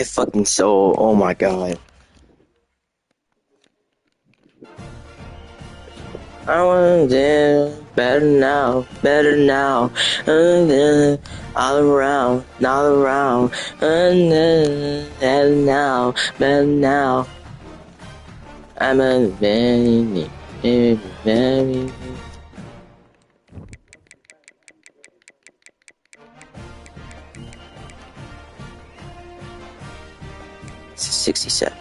fucking soul. Oh my god. I wanna do better now, better now, and then all around, not around, and then better now, better now. I'm a very, very, very. 67.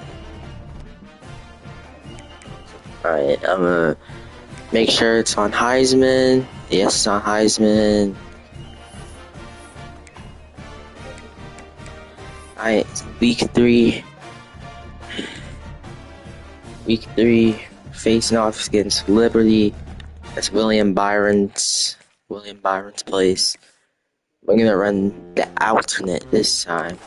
Alright, I'm gonna make sure it's on Heisman. Yes, it's on Heisman. Alright, week 3. Week 3, facing off against Liberty. That's William Byron's place. We're gonna run the alternate this time.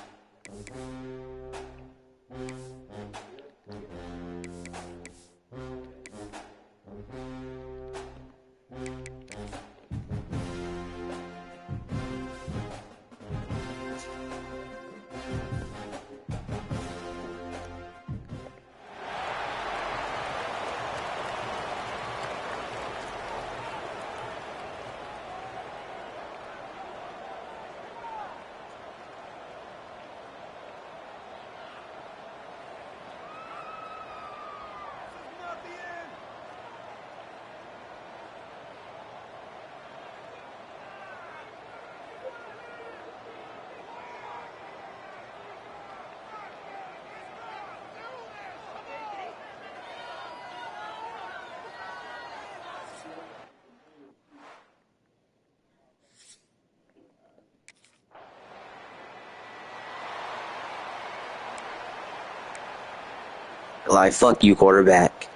Like, fuck you, quarterback.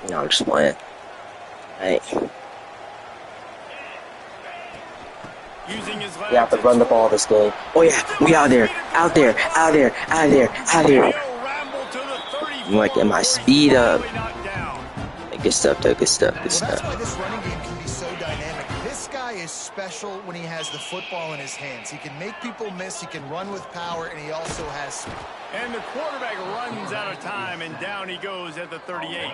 No, I'm just playing. Hey. We have to run the ball this game. Oh yeah, we out there. Out there. Out there. Out there. Out there. I'm like, get my speed up. Good stuff, though. Good stuff. Good stuff. That's why this running game can be so dynamic. This guy is special when he has the football in his hands. He can make people miss. He can run with power, and he also has speed. And the quarterback runs out of time, and down he goes at the 38.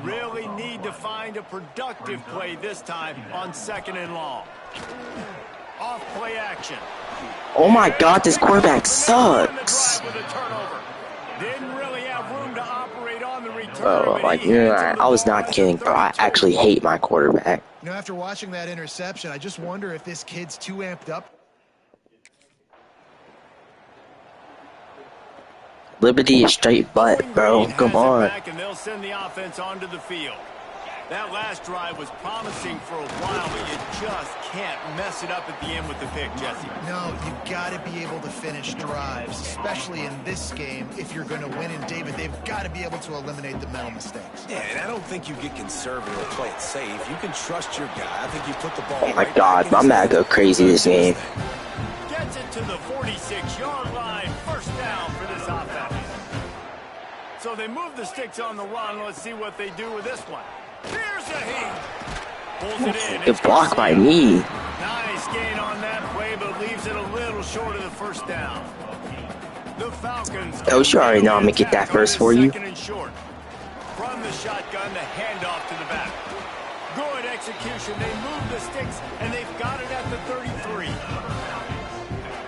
Really need to find a productive play this time on 2nd and long. Off play action. Oh my god, this quarterback sucks. Didn't really have room to operate on the return. Oh, like, you know, I was not kidding, bro. I actually hate my quarterback. You know, after watching that interception, I just wonder if this kid's too amped up. Liberty is straight butt, bro. Come on. And they'll send the offense onto the field. That last drive was promising for a while, but you just can't mess it up at the end with the pick, Jesse. No, you've got to be able to finish drives, especially in this game. If you're going to win, and David, they've got to be able to eliminate the mental mistakes. Yeah, and I don't think you get conservative or play it safe. You can trust your guy. I think you put the ball. Oh my god, I'm gonna go crazy this game. Gets it to the 46-yard line. First down for this offense. So they move the sticks on the run. Let's see what they do with this one. Here's a heat. Pulls it in. Good block by me. Nice gain on that play, but leaves it a little short of the first down. The Falcons. Oh, you already know I'm gonna get that first for you. Second and short. From the shotgun, the handoff to the back. Good execution. They move the sticks, and they've got it at the 33.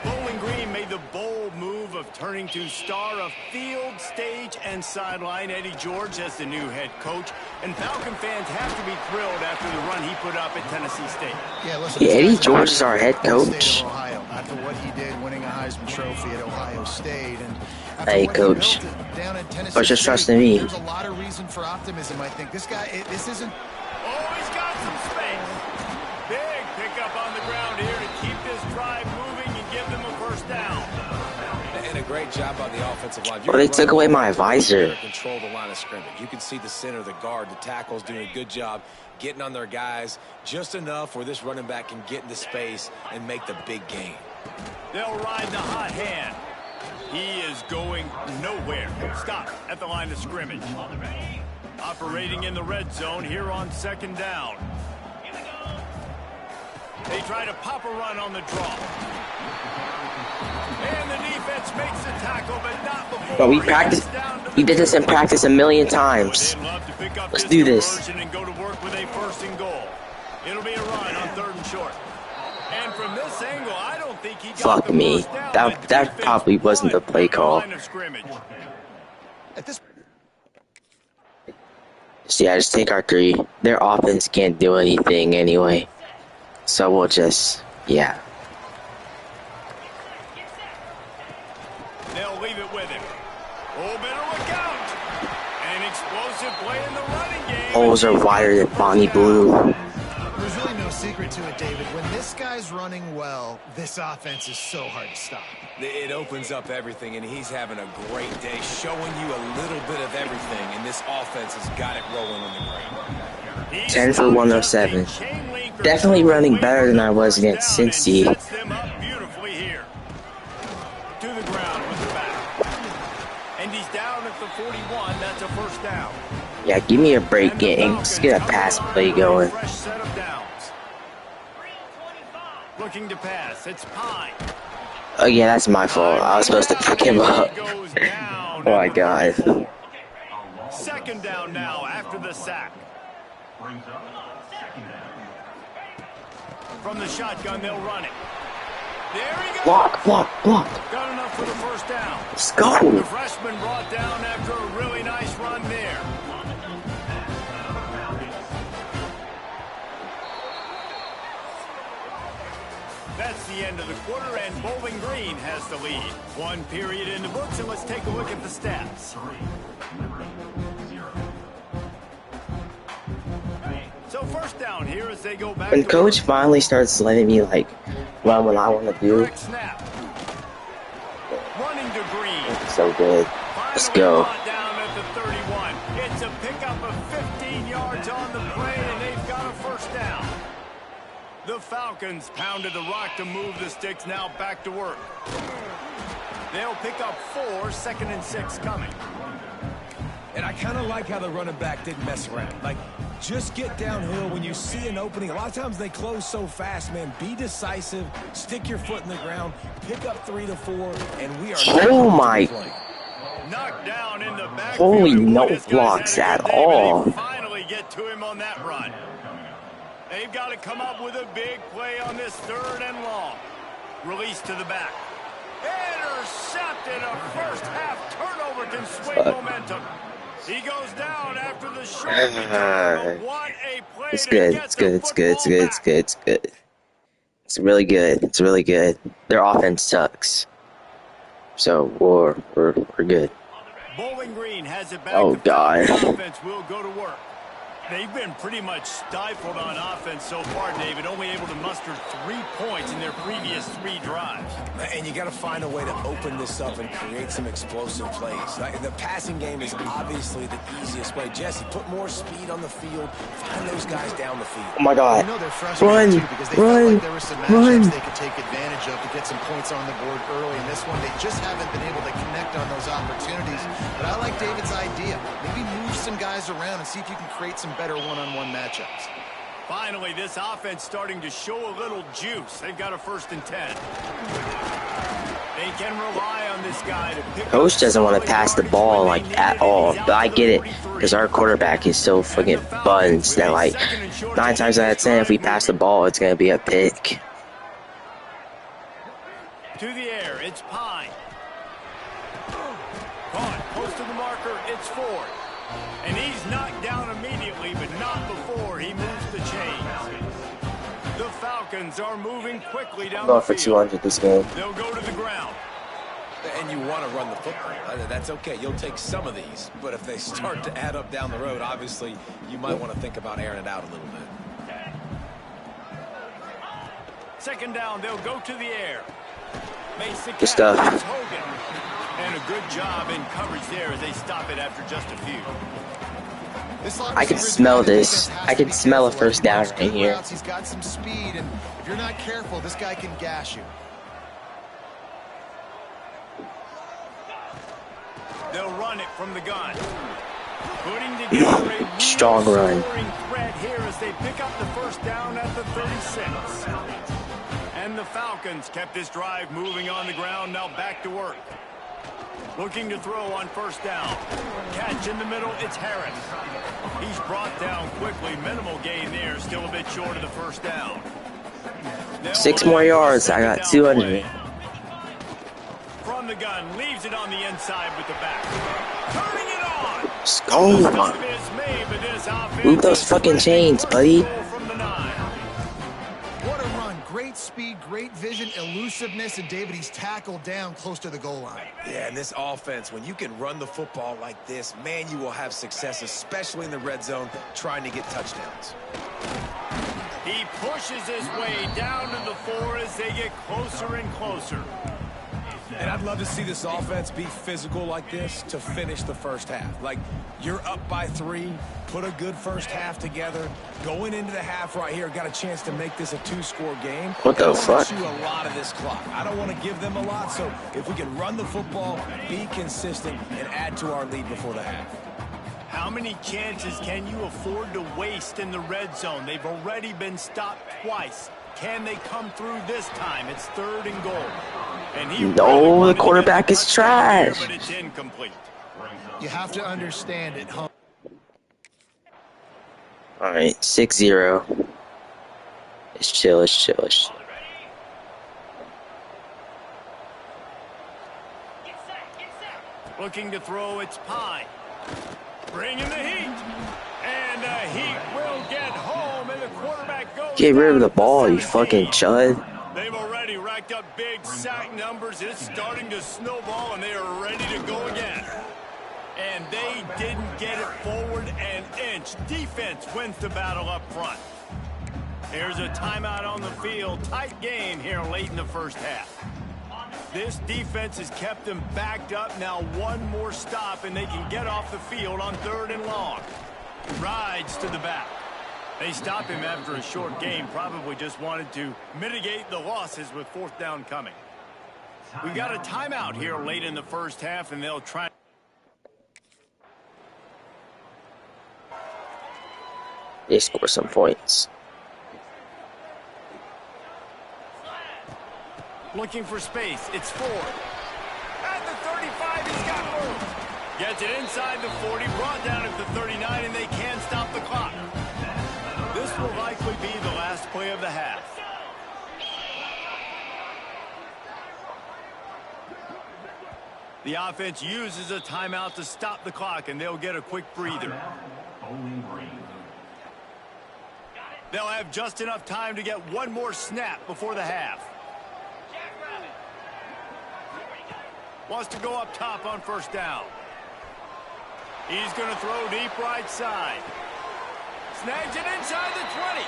Bowling Green made the bold move of turning to star of field, stage, and sideline Eddie George as the new head coach. And Falcon fans have to be thrilled after the run he put up at Tennessee State. Yeah, listen, Eddie George is our head coach. Ohio, after what he did winning a Heisman Trophy at Ohio State. And Hey, coach. Or just trusting me. There's a lot of reason for optimism, I think. This guy, this isn't... Oh, he's got some space. Big pickup on the ground here to keep this drive moving and give them a first down. And a great job on the offensive line. Well, they took away my visor. Control the line of scrimmage. You can see the center, the guard, the tackles doing a good job getting on their guys just enough where this running back can get into space and make the big gain. They'll ride the hot hand. He is going nowhere. Stop at the line of scrimmage. Operating in the red zone here on 2nd down. They try to pop a run on the draw. And the defense makes the tackle, but not before. But we did this in practice a million times. Let's do this. And go to work with a 1st and goal. It'll be a run on 3rd and short. And from this angle, I don't think he got Fuck the me. first down. That probably wasn't the play call. At this So yeah, just take our 3. Their offense can't do anything anyway. So we'll just, yeah. They'll leave it with him. Oh, better look out. An explosive play in the running game. Holes are wider than Bonnie Blue. There's really no secret to it, David. When this guy's running well, this offense is so hard to stop. It opens up everything, and he's having a great day, showing you a little bit of everything, and this offense has got it rolling on the ground. 10 for 107. Definitely running better than I was against Cincy. Sets them up beautifully here. To the ground with the back. And he's down at the 41. That's a 1st down. Yeah, give me a break, gang. Let's get a pass play going. Fresh set of downs. Looking to pass. It's Pine. Oh yeah, that's my fault. I was supposed to pick him up. Oh my god. 2nd down now after the sack. From the shotgun, they'll run it. There he goes. Block. Got enough for the 1st down. Let's go. The freshman brought down after a really nice run there. That's the end of the quarter, and Bowling Green has the lead. 1 period in the books, and let's take a look at the stats. So 1st down here as they go back. When coach finally starts letting me like run what I want to do, Direct snap. Running to Green. it's so good. Let's go. Down at the 31. It's a pickup of 15 yards on the play, and they've got a 1st down. The Falcons pounded the rock to move the sticks. Now back to work. They'll pick up 4, 2nd and 6 coming. And I kind of like how the running back didn't mess around. Like, just get downhill when you see an opening. A lot of times they close so fast, man. Be decisive. Stick your foot in the ground. Pick up 3 to 4, and we are. Oh my. Knocked down in the back. Holy no blocks at all. Finally get to him on that run. They've got to come up with a big play on this 3rd and long. Release to the back. Intercepted. A 1st half turnover can swing momentum. He goes down after the short return. But what a play. It's good. It's good. It's good. It's good. It's good. It's good. It's really good. It's really good. Their offense sucks. So we're good. Bowling Green has it back. Oh God. The offense will go to work. They've been pretty much stifled on offense so far, David, only able to muster 3 points in their previous 3 drives. And you got to find a way to open this up and create some explosive plays. Like, the passing game is obviously the easiest way. Jesse, put more speed on the field. Find those guys down the field. Oh my God. You know they're frustrated too because they felt like there were some matchups they could take advantage of to get some points on the board early. In this one, they just haven't been able to connect on those opportunities. But I like David's idea. Maybe move some guys around and see if you can create some better one-on-one matchups. Finally, this offense starting to show a little juice. They've got a 1st and 10. They can rely on this guy to pick Coach doesn't want to pass the ball like at all, but I get it because our quarterback is so fucking buns that like 9 times out of 10 if we pass the ball it's gonna be a pick. To the air, it's Pine. Caught close to the marker, it's Ford. And he's knocked down immediately, but not before he moves the chains. The Falcons are moving quickly down I'm the going for field. 200 this game. They'll go to the ground. And you want to run the football. That's okay. You'll take some of these. But if they start to add up down the road, obviously, you might want to think about airing it out a little bit. 2nd down, they'll go to the air. Makes the Good stuff. catch. It's Hogan. And a good job in coverage there as they stop it after just a few. I can smell this. I can smell a 1st down right here. He's got some speed, and if you're not careful, this guy can gash you. They'll run it from the gun. Putting together a Strong run. scoring threat here as they pick up the 1st down at the 36. And and the Falcons kept this drive moving on the ground. Now back to work. Looking to throw on first down. Catch in the middle, it's Harris. He's brought down quickly. Minimal gain there, still a bit short of the first down. 6 more yards, I got 200. From the gun, leaves it on the inside with the back. Turning it on! Let's go! Move those fucking chains, buddy. What a run. Great speed, great vision, elusiveness, and David, he's tackled down close to the goal line. Yeah, and this offense, when you can run the football like this, man, you will have success, especially in the red zone, trying to get touchdowns. He pushes his way down to the 4 as they get closer and closer. And I'd love to see this offense be physical like this to finish the first half. Like, you're up by 3, put a good first half together. Going into the half right here, got a chance to make this a 2-score game. What the fuck? I don't want to chew a lot of this clock. I don't want to give them a lot, so if we can run the football, be consistent, and add to our lead before the half. How many chances can you afford to waste in the red zone? They've already been stopped twice. Can they come through this time? It's 3rd and goal. And he no, the quarterback is trash. But it's incomplete. You have to understand it, huh? Alright, 6-0. It's chill, it's chill, it's chill. Looking to throw, it's Pine. Bringing the heat. And the heat will get home, and the quarterback goes. Get rid of the ball, you fucking chud. They've already racked up big sack numbers. It's starting to snowball, and they are ready to go again. And they didn't get it forward an inch. Defense wins the battle up front. Here's a timeout on the field. Tight game here late in the first half. This defense has kept them backed up. Now one more stop, and they can get off the field on 3rd and long. Rides to the back. They stop him after a short game. Probably just wanted to mitigate the losses with 4th down coming. We got a timeout here late in the first half, and they'll try. They score some points. Looking for space. It's Ford. At the 35, he's got room. Gets it inside the 40, brought down at the 39, and they can't stop the clock. This will likely be the last play of the half. The offense uses a timeout to stop the clock, and they'll get a quick breather. They'll have just enough time to get one more snap before the half. Wants to go up top on first down. He's going to throw deep right side. Snags it inside the 20.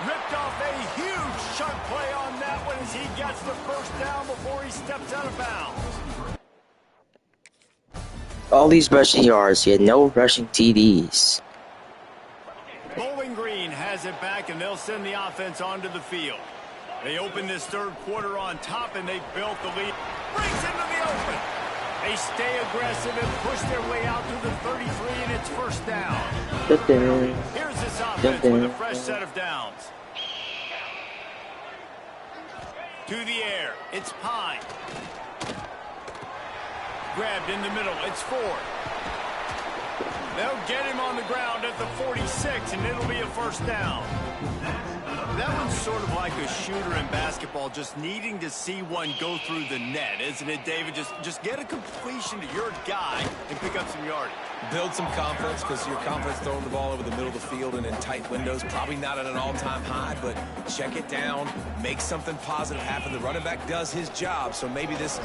Ripped off a huge chunk play on that one as he gets the first down before he steps out of bounds. All these rushing yards, he had no rushing TDs. Bowling Green has it back, and they'll send the offense onto the field. They open this 3rd quarter on top, and they've built the lead. Brings into the open. They stay aggressive and push their way out to the 33, and it's first down. Here's this offense with a fresh set of downs. To the air, it's Pine. Grabbed in the middle, it's Ford. They'll get him on the ground at the 46, and it'll be a first down. That one's sort of like a shooter in basketball, just needing to see one go through the net, isn't it, David? Just get a completion to your guy and pick up some yardage. Build some confidence, because your confidence throwing the ball over the middle of the field and in tight windows, probably not at an all-time high, but check it down, make something positive happen. The running back does his job, so maybe this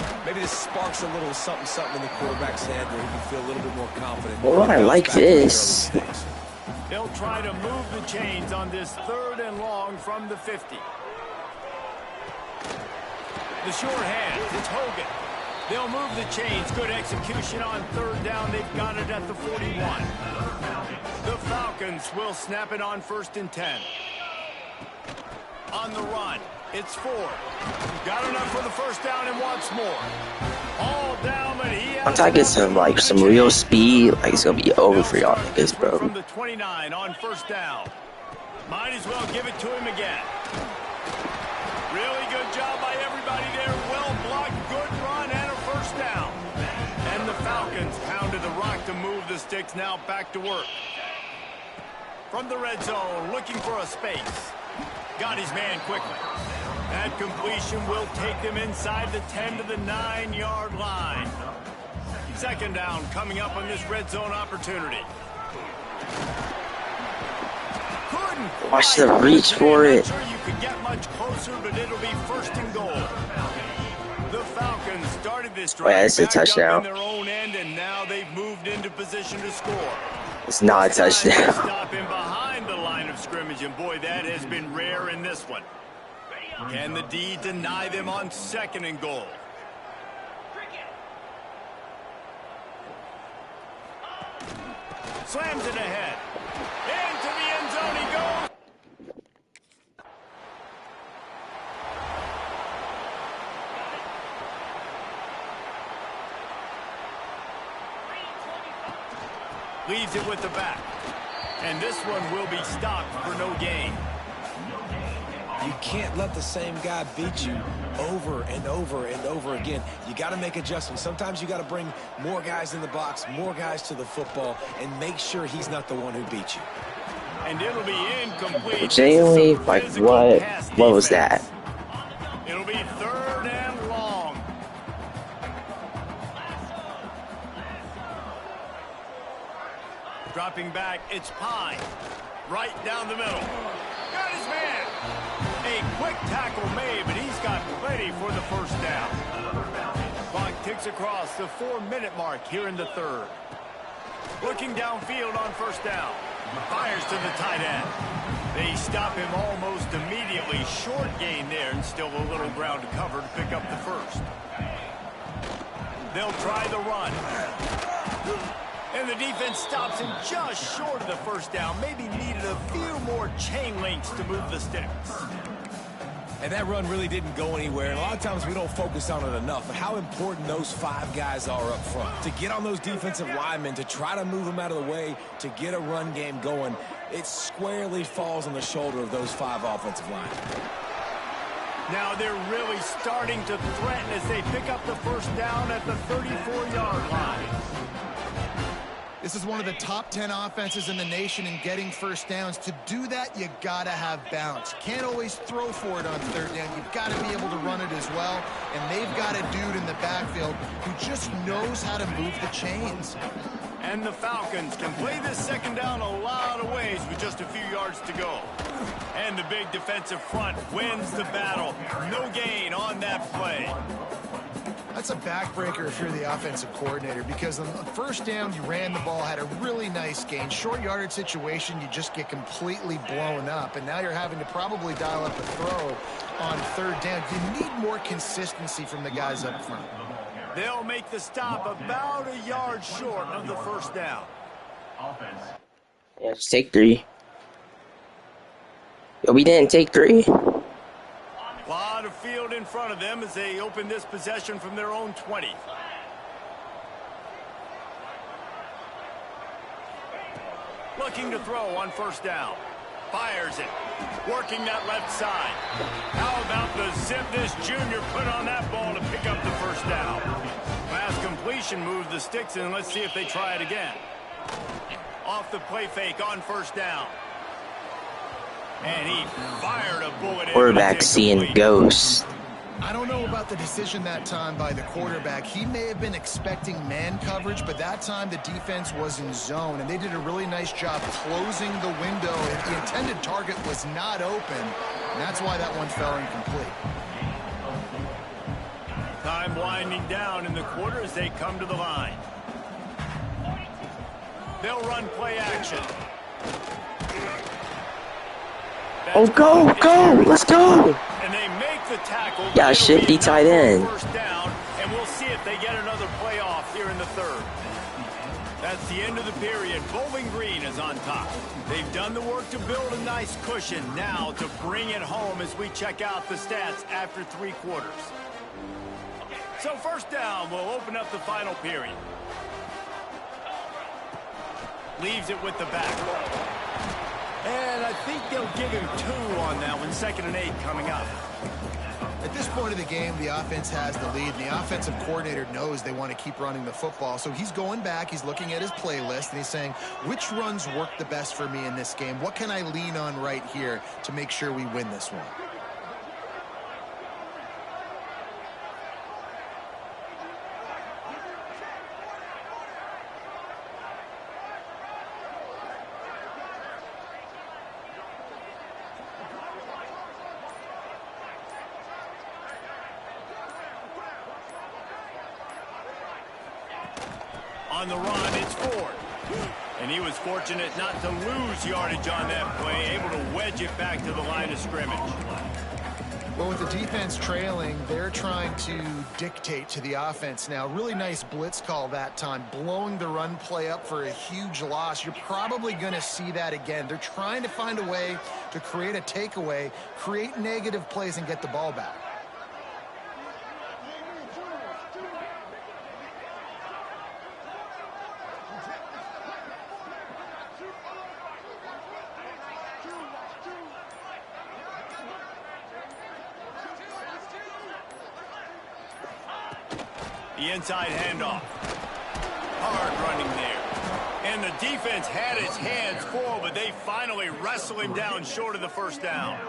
sparks a little something in the quarterback's head where he can feel a little bit more confident. Oh, I like this. They'll try to move the chains on this 3rd and long from the 50. The short hands, it's Hogan. They'll move the chains. Good execution on 3rd down. They've got it at the 41. The Falcons will snap it on 1st and 10. On the run, it's Ford. Got enough for the first down and wants more. All down, but he has... Once I get some real speed, it's gonna be over for y'all niggas, bro. From the 29 on first down. Might as well give it to him again. Really good job by everybody there. Well blocked, good run, and a first down. And the Falcons pounded the rock to move the sticks. Now back to work. From the red zone, looking for a space. Got his man quickly. That completion will take them inside the 10 to the 9-yard line. Second down coming up on this red zone opportunity. Watch the reach for it. Not sure you could get much closer, but it'll be first and goal. The Falcons started this drive. Yeah, it's a touchdown. In their own end, and now they've moved into position to score. It's not a touchdown. Stop him behind the line of scrimmage, and boy, that has been rare in this one. Can the D deny them on second and goal? Slams it ahead. Into the end zone he goes. Leaves it with the back. And this one will be stopped for no gain. You can't let the same guy beat you over and over and over again. You got to make adjustments. Sometimes you got to bring more guys in the box, more guys to the football, and make sure he's not the one who beat you. And it'll be incomplete. Genuinely, like, what was that? It'll be third and long. Dropping back, it's Pine. Right down the middle. Got his man. A quick tackle made, but he's got plenty for the first down. Clock ticks across the 4-minute mark here in the third. Looking downfield on first down. Fires to the tight end. They stop him almost immediately. Short gain there, and still a little ground to cover to pick up the first. They'll try the run. And the defense stops him just short of the first down. Maybe needed a few more chain links to move the sticks. And that run really didn't go anywhere. And a lot of times we don't focus on it enough. But how important those 5 guys are up front. To get on those defensive linemen, to try to move them out of the way, to get a run game going, it squarely falls on the shoulder of those 5 offensive linemen. Now they're really starting to threaten as they pick up the first down at the 34-yard line. This is one of the top 10 offenses in the nation in getting first downs. To do that, you got to have balance. You can't always throw for it on third down. You've got to be able to run it as well. And they've got a dude in the backfield who just knows how to move the chains. And the Falcons can play this second down a lot of ways with just a few yards to go. And the big defensive front wins the battle. No gain on that play. That's a backbreaker if you're the offensive coordinator, because on the first down, you ran the ball, had a really nice gain. Short yardage situation, you just get completely blown up, and now you're having to probably dial up a throw on third down. You need more consistency from the guys up front. They'll make the stop about a yard short of the first down. Yeah, just take 3. Yo, we didn't take 3. A lot of field in front of them as they open this possession from their own 20. Looking to throw on first down. Fires it. Working that left side. How about the zip this junior put on that ball to pick up the first down? Pass completion moves the sticks, and let's see if they try it again. Off the play fake on first down. And he fired a bullet. Quarterback seeing ghosts. I don't know about the decision that time by the quarterback. He may have been expecting man coverage, but that time the defense was in zone, and they did a really nice job closing the window. The intended target was not open, and that's why that one fell incomplete. Time winding down in the quarter as they come to the line. They'll run play action. Oh, go, let's go. And they make the tackle. Yeah, shifty tight end. First down, and we'll see if they get another play off here in the third. That's the end of the period. Bowling Green is on top. They've done the work to build a nice cushion. Now to bring it home as we check out the stats after 3 quarters. So first down will open up the final period. Leaves it with the back. And I think they'll give him 2 on that one. 2nd and 8 coming up. At this point of the game, the offense has the lead, and the offensive coordinator knows they want to keep running the football. So he's going back, he's looking at his playlist, and he's saying, which runs work the best for me in this game? What can I lean on right here to make sure we win this one? On the run, it's Ford. And he was fortunate not to lose yardage on that play, able to wedge it back to the line of scrimmage. Well, with the defense trailing, they're trying to dictate to the offense now. Really nice blitz call that time, blowing the run play up for a huge loss. You're probably going to see that again. They're trying to find a way to create a takeaway, create negative plays, and get the ball back. The inside handoff. Hard running there. And the defense had its hands full, but they finally wrestle him down short of the first down.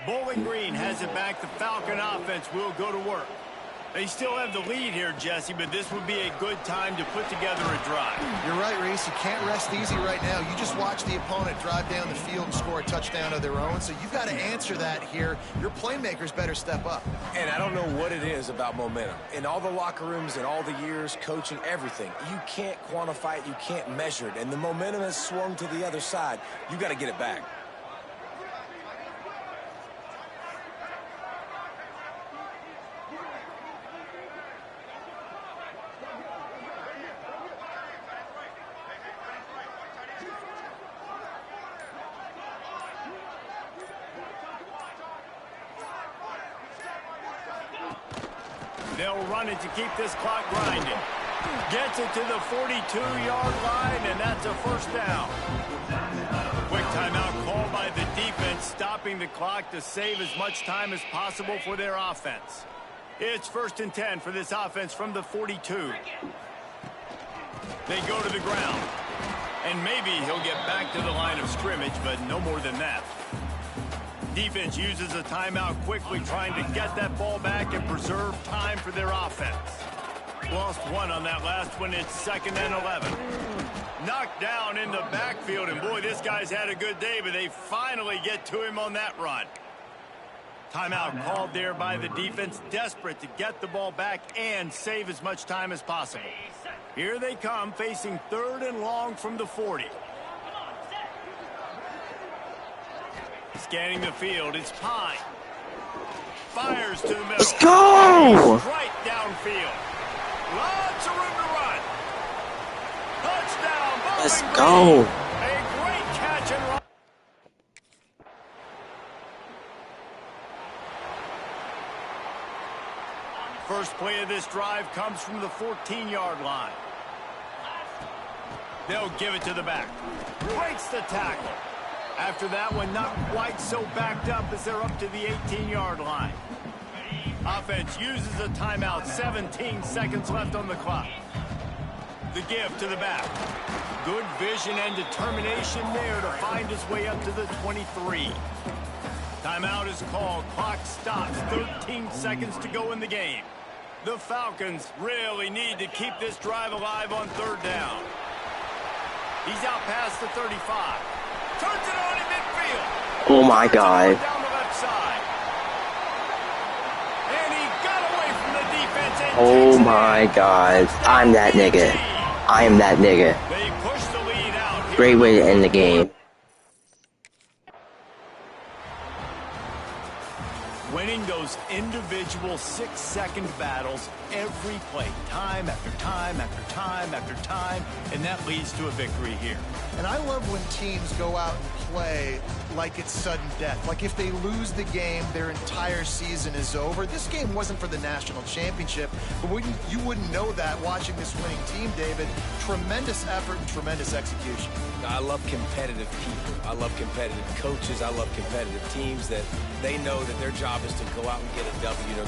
Bowling Green has it back. The Falcon offense will go to work. They still have the lead here, Jesse, but this would be a good time to put together a drive. You're right, Reese. You can't rest easy right now. You just watch the opponent drive down the field and score a touchdown of their own, so you've got to answer that here. Your playmakers better step up. And I don't know what it is about momentum. In all the locker rooms and all the years, coaching, everything, you can't quantify it, you can't measure it. And the momentum has swung to the other side. You got to get it back. They'll run it to keep this clock grinding. Gets it to the 42-yard line, and that's a first down. Quick timeout called by the defense, stopping the clock to save as much time as possible for their offense. It's 1st and 10 for this offense from the 42. They go to the ground. And maybe he'll get back to the line of scrimmage, but no more than that. Defense uses a timeout quickly, trying to get that ball back and preserve time for their offense. Lost 1 on that last one. It's 2nd and 11. Knocked down in the backfield, and boy, this guy's had a good day, but they finally get to him on that run. Timeout called there by the defense, desperate to get the ball back and save as much time as possible. Here they come, facing 3rd and long from the 40. Scanning the field, it's Pine. Fires to the middle. Let's go! Right downfield. Lots of room to run. Touchdown, Bowling Let's Green. go! A great catch and run. First play of this drive comes from the 14-yard line. They'll give it to the back. Breaks the tackle. After that one, not quite so backed up as they're up to the 18-yard line. Offense uses a timeout. 17 seconds left on the clock. The give to the back. Good vision and determination there to find his way up to the 23. Timeout is called. Clock stops. 13 seconds to go in the game. The Falcons really need to keep this drive alive on 3rd down. He's out past the 35. Turns it on in midfield. Oh my God. Down the left side. And he got away from the defense. And Oh my God. I'm that nigga. I am that nigga. They push the lead out. Great way to end the game. winning those individual 6-second battles every play, time after time after time after time, and that leads to a victory here. And I love when teams go out and play like it's sudden death. Like if they lose the game, their entire season is over. This game wasn't for the national championship, but you wouldn't know that watching this winning team, David. Tremendous effort and tremendous execution. I love competitive people. I love competitive coaches. I love competitive teams that they know that their job is to go out and get a W no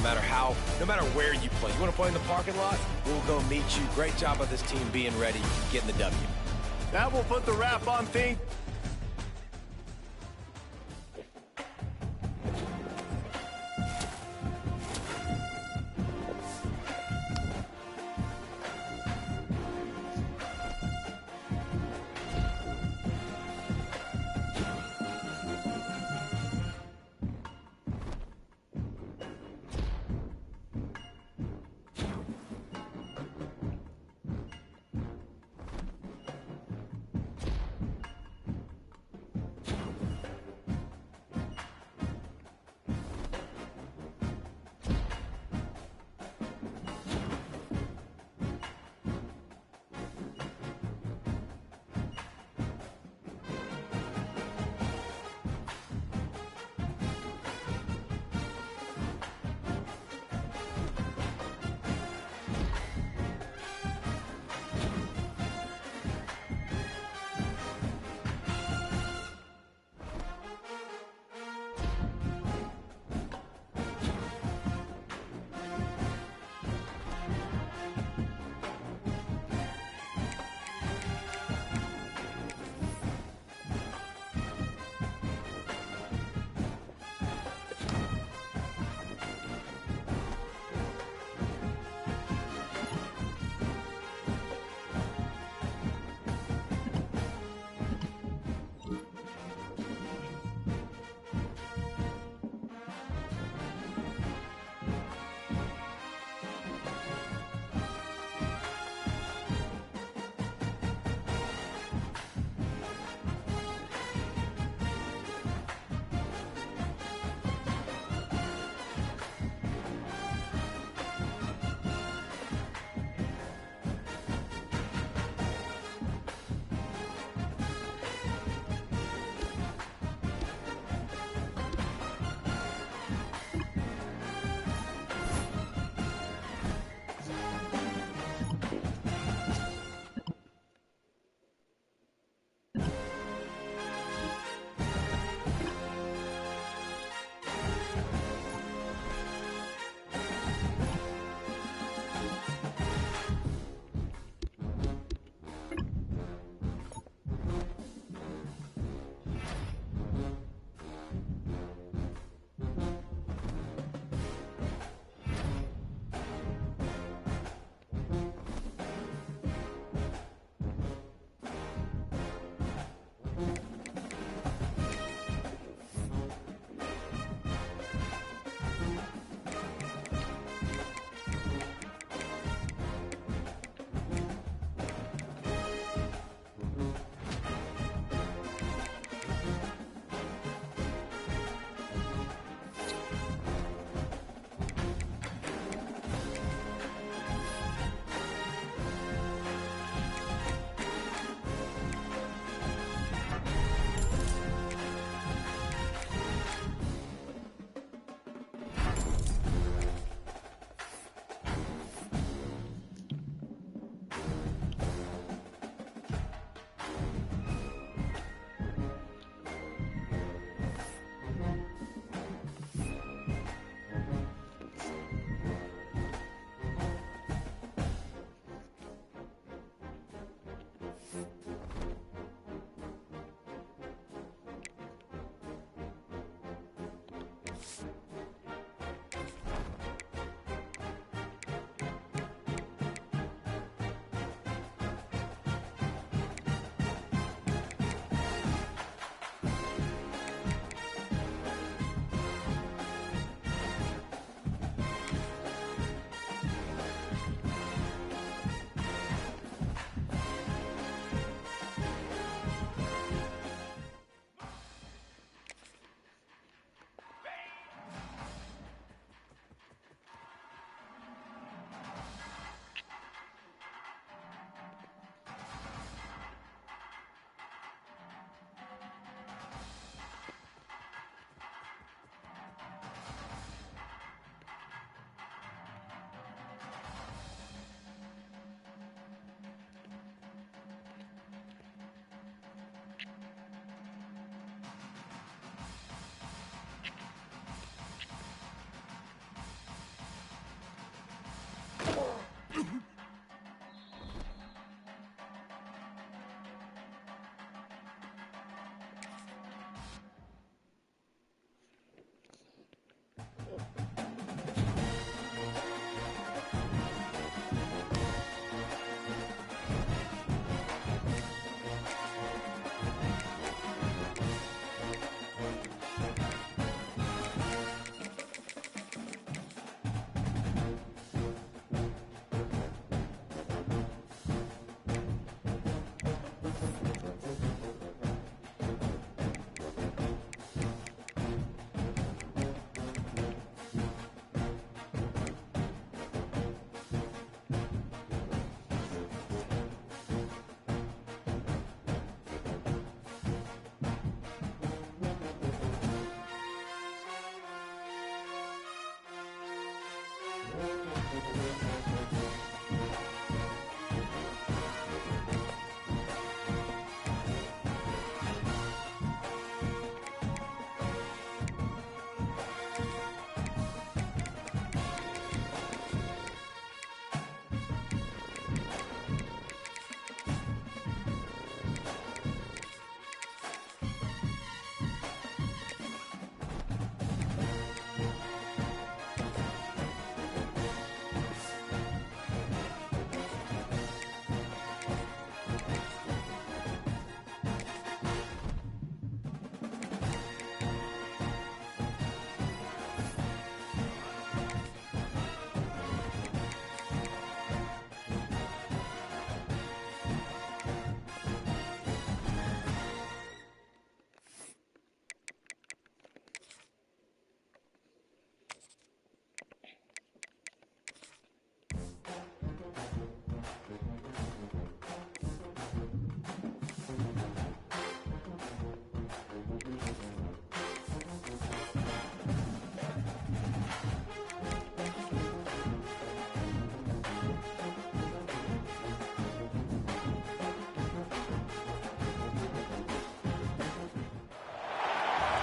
matter where you play. You want to play in the parking lot? We'll go meet you. Great job of this team being ready, getting the W. That will put the wrap on things.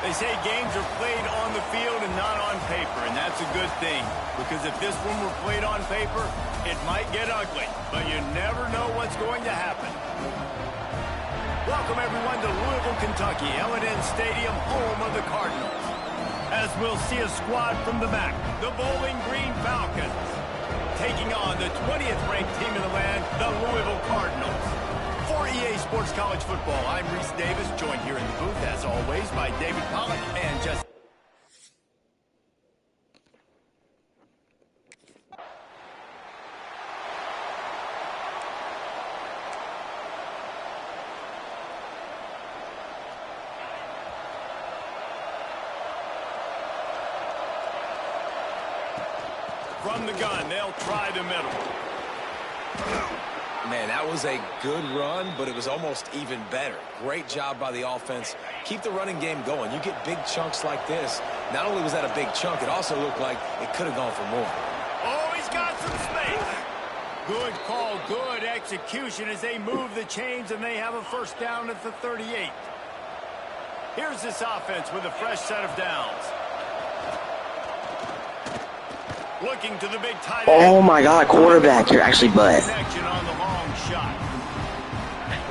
They say games are played on the field and not on paper, and that's a good thing. Because if this one were played on paper, it might get ugly. But you never know what's going to happen. Welcome, everyone, to Louisville, Kentucky, L&N Stadium, home of the Cardinals. As we'll see a squad from the back, the Bowling Green Falcons, taking on the 20th ranked team in the land, the Louisville Cardinals. For EA Sports College Football, I'm Reese Davis, joined here in the booth, as always, by David Pollack and Justin. From the gun, they'll try the middle. Man, that was a good run, but it was almost even better. Great job by the offense. Keep the running game going. You get big chunks like this. Not only was that a big chunk, it also looked like it could have gone for more. Oh, he's got some space. Good call, good execution as they move the chains and they have a first down at the 38. Here's this offense with a fresh set of downs. Looking to the big tight end. Oh my God, quarterback, you're actually butt. Connection on the long shot.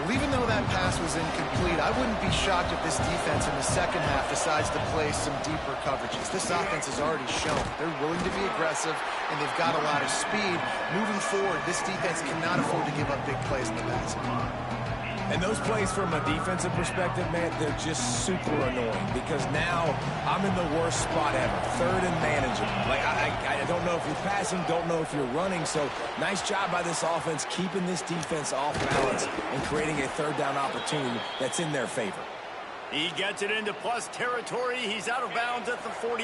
Well, even though that pass was incomplete, I wouldn't be shocked if this defense in the second half decides to play some deeper coverages. This offense has already shown they're willing to be aggressive, and they've got a lot of speed. Moving forward, this defense cannot afford to give up big plays in the passing game. And those plays from a defensive perspective, man, they're just super annoying because now I'm in the worst spot ever. Third and manageable. Like, I don't know if you're passing, don't know if you're running. So nice job by this offense keeping this defense off balance and creating a third down opportunity that's in their favor. He gets it into plus territory. He's out of bounds at the 48.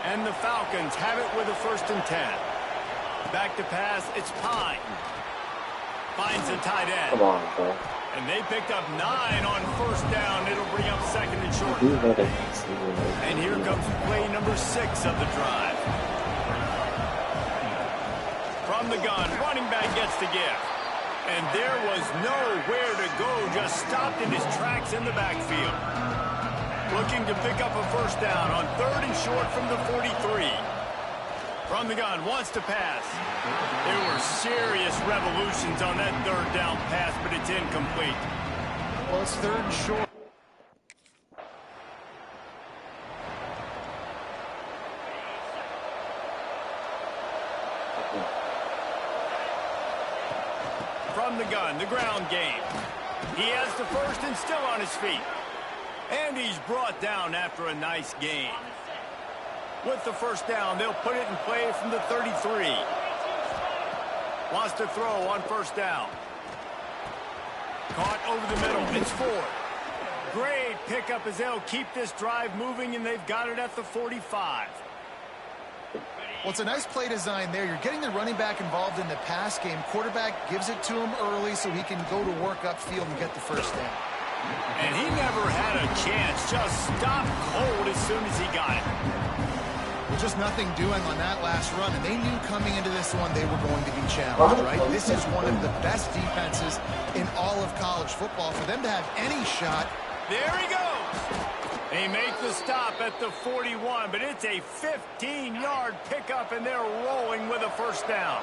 And the Falcons have it with a 1st and 10. Back to pass, it's Pine. Finds the tight end. Come on, bro. And they picked up 9 on 1st down. It'll bring up 2nd and short. And here comes play number 6 of the drive. From the gun, running back gets the gift. And there was nowhere to go, just stopped in his tracks in the backfield. Looking to pick up a 1st down on 3rd and short from the 43. From the gun, wants to pass. There were serious revolutions on that 3rd down pass, but it's incomplete. Well, it's 3rd and short. From the gun, the ground game. He has the 1st and still on his feet. And he's brought down after a nice gain. With the 1st down, they'll put it in play from the 33. Wants to throw on 1st down. Caught over the middle. It's Ford. Great pickup as they'll keep this drive moving, and they've got it at the 45. Well, it's a nice play design there. You're getting the running back involved in the pass game. Quarterback gives it to him early so he can go to work upfield and get the 1st down. And he never had a chance. Just stopped cold as soon as he got it. Well, just nothing doing on that last run, and they knew coming into this one they were going to be challenged, right? This is one of the best defenses in all of college football. For them to have any shot. There he goes. They make the stop at the 41, but it's a 15-yard pickup, and they're rolling with a first down.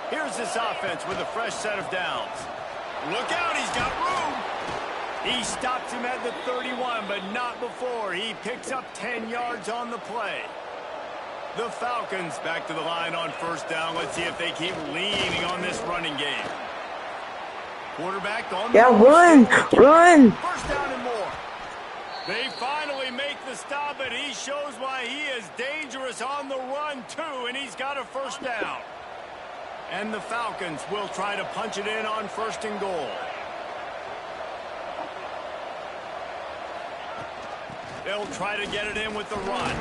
Here's this offense with a fresh set of downs. Look out, he's got room. He stops him at the 31, but not before. He picks up 10 yards on the play. The Falcons back to the line on first down. Let's see if they keep leaning on this running game. Quarterback on the run! First down and more. They finally make the stop, and he shows why he is dangerous on the run, too, and he's got a first down. And the Falcons will try to punch it in on first and goal. They'll try to get it in with the run.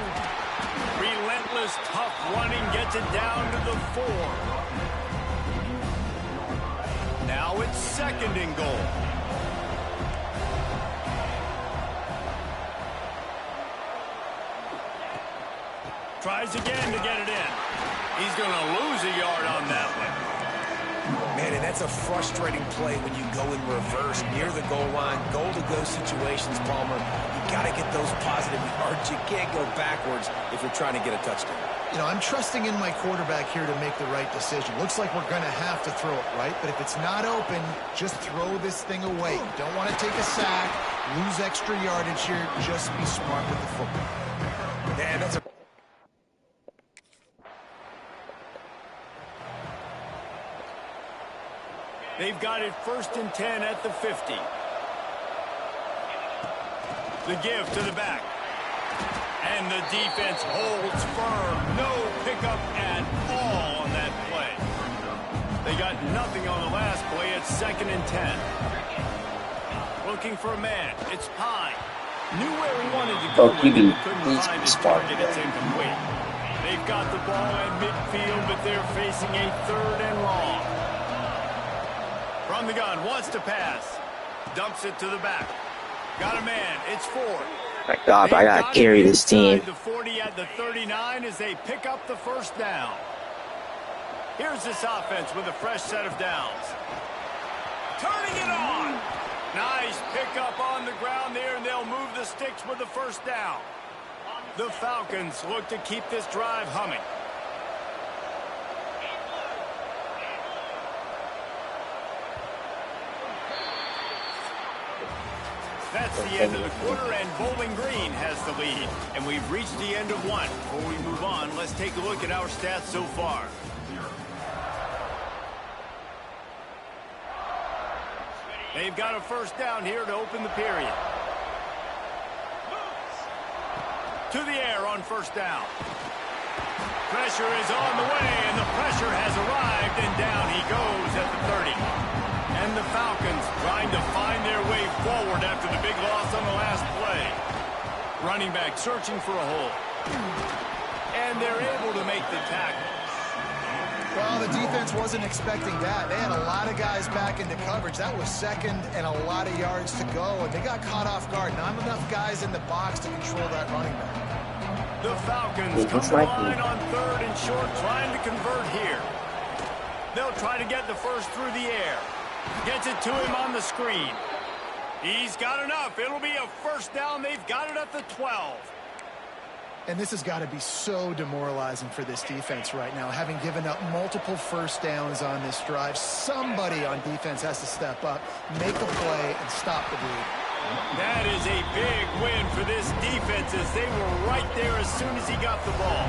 Relentless, tough running gets it down to the 4. Now it's second and goal. Tries again to get it in. He's going to lose a yard on that one. Man, and that's a frustrating play when you go in reverse near the goal line. Goal-to-go situations, Palmer. You got to get those positive yards. You can't go backwards if you're trying to get a touchdown. You know, I'm trusting in my quarterback here to make the right decision. Looks like we're going to have to throw it, right? But if it's not open, just throw this thing away. You don't want to take a sack, lose extra yardage here. Just be smart with the football. Man, that's a... They've got it first and 10 at the 50. The give to the back. And the defense holds firm. No pickup at all on that play. They got nothing on the last play. It's second and 10. Looking for a man. It's Pine. Knew where he wanted to go, but couldn't find his target. It's incomplete. They've got the ball at midfield, but they're facing a third and long. From the gun, wants to pass. Dumps it to the back. Got a man. It's Ford. My God, I gotta carry this team. The 40 at the 39 as they pick up the first down. Here's this offense with a fresh set of downs. Turning it on. Nice pickup on the ground there, and they'll move the sticks with the first down. The Falcons look to keep this drive humming. That's the end of the quarter, and Bowling Green has the lead. And we've reached the end of one. Before we move on, let's take a look at our stats so far. They've got a first down here to open the period. To the air on first down. Pressure is on the way, and the pressure has arrived, and down he goes at the 30. And the Falcons trying to find their way forward after the big loss on the last play. Running back searching for a hole. And they're able to make the tackle. Well, the defense wasn't expecting that. They had a lot of guys back into coverage. That was second and a lot of yards to go, and they got caught off guard. Not enough guys in the box to control that running back. The Falcons come to the line on third and short, trying to convert here. They'll try to get the first through the air. Gets it to him on the screen. He's got enough. It'll be a first down. They've got it at the 12. And this has got to be so demoralizing for this defense right now, having given up multiple first downs on this drive. Somebody on defense has to step up, make a play, and stop the bleed. That is a big win for this defense as they were right there as soon as he got the ball.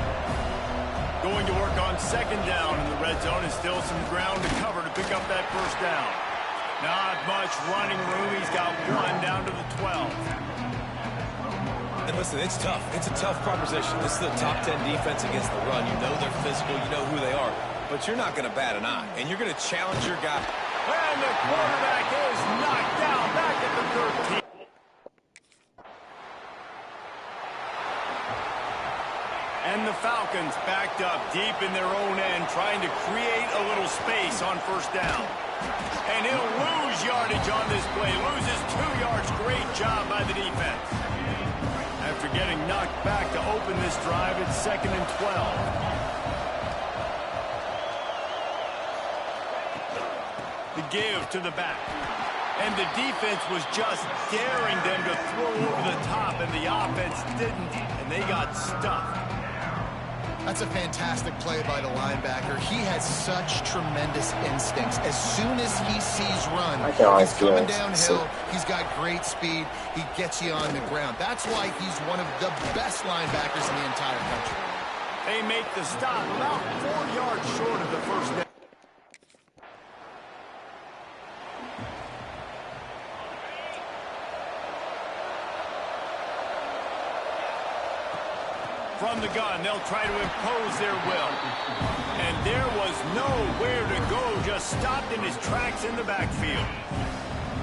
Going to work on second down in the red zone, and still some ground to cover to pick up that first down. Not much running room. He's got one down to the 12. And listen, it's tough. It's a tough proposition. This is the top 10 defense against the run. You know they're physical. You know who they are. But you're not going to bat an eye. And you're going to challenge your guy. And the quarterback is knocked down back at the 13. And the Falcons backed up deep in their own end, trying to create a little space on first down. And he'll lose yardage on this play. Loses 2 yards. Great job by the defense. After getting knocked back to open open this drive. It's 2nd and 12. The give to the back. And the defense was just daring them to throw over the top, and the offense didn't, and they got stuffed. That's a fantastic play by the linebacker. He has such tremendous instincts. As soon as he sees run, he's coming downhill. He's got great speed. He gets you on the ground. That's why he's one of the best linebackers in the entire country. They make the stop about 4 yards short of the first down. From the gun, they'll try to impose their will. And there was nowhere to go, just stopped in his tracks in the backfield.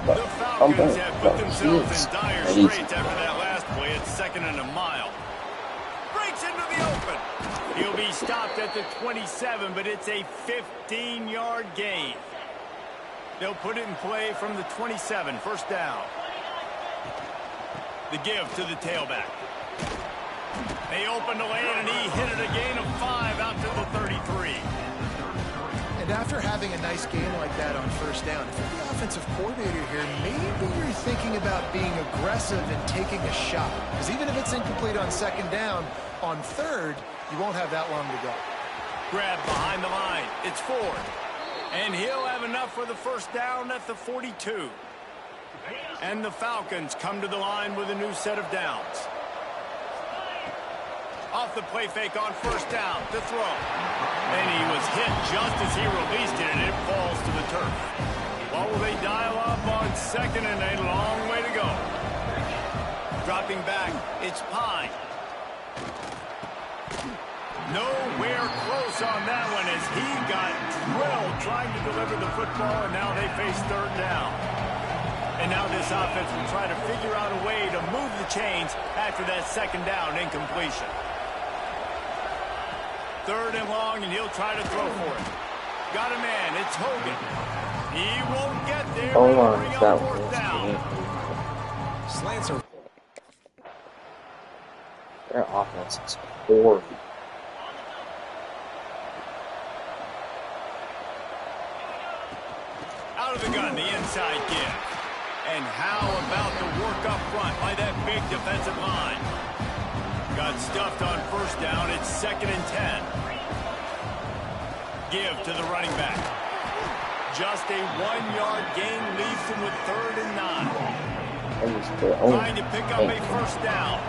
The Falcons have put themselves in dire straits after that last play. It's 2nd and a mile. Breaks into the open. He'll be stopped at the 27, but it's a 15-yard gain. They'll put it in play from the 27, first down. The give to the tailback. They opened the lane, and he hit it a gain of 5 out to the 33. And after having a nice game like that on first down, if you're the offensive coordinator here, maybe you're thinking about being aggressive and taking a shot. Because even if it's incomplete on 2nd down, on 3rd, you won't have that long to go. Grab behind the line. It's Ford. And he'll have enough for the first down at the 42. And the Falcons come to the line with a new set of downs. Off the play fake on first down to throw. And he was hit just as he released it, and it falls to the turf. What will they dial up on 2nd, and a long way to go? Dropping back, it's Pine. Nowhere close on that one as he got drilled trying to deliver the football, and now they face 3rd down. And now this offense will try to figure out a way to move the chains after that 2nd down incompletion. 3rd and long, and he'll try to throw for it. Got a man. It's Hogan. He won't get there. Oh, Bring up 4th down. Slants are... Their offense is horrible. Out of the gun, the inside give. And how about the work up front by that big defensive line? Got stuffed on first down. It's 2nd and 10. Give to the running back. Just a 1-yard gain leaves him with 3rd and 9. Trying to pick up a first down.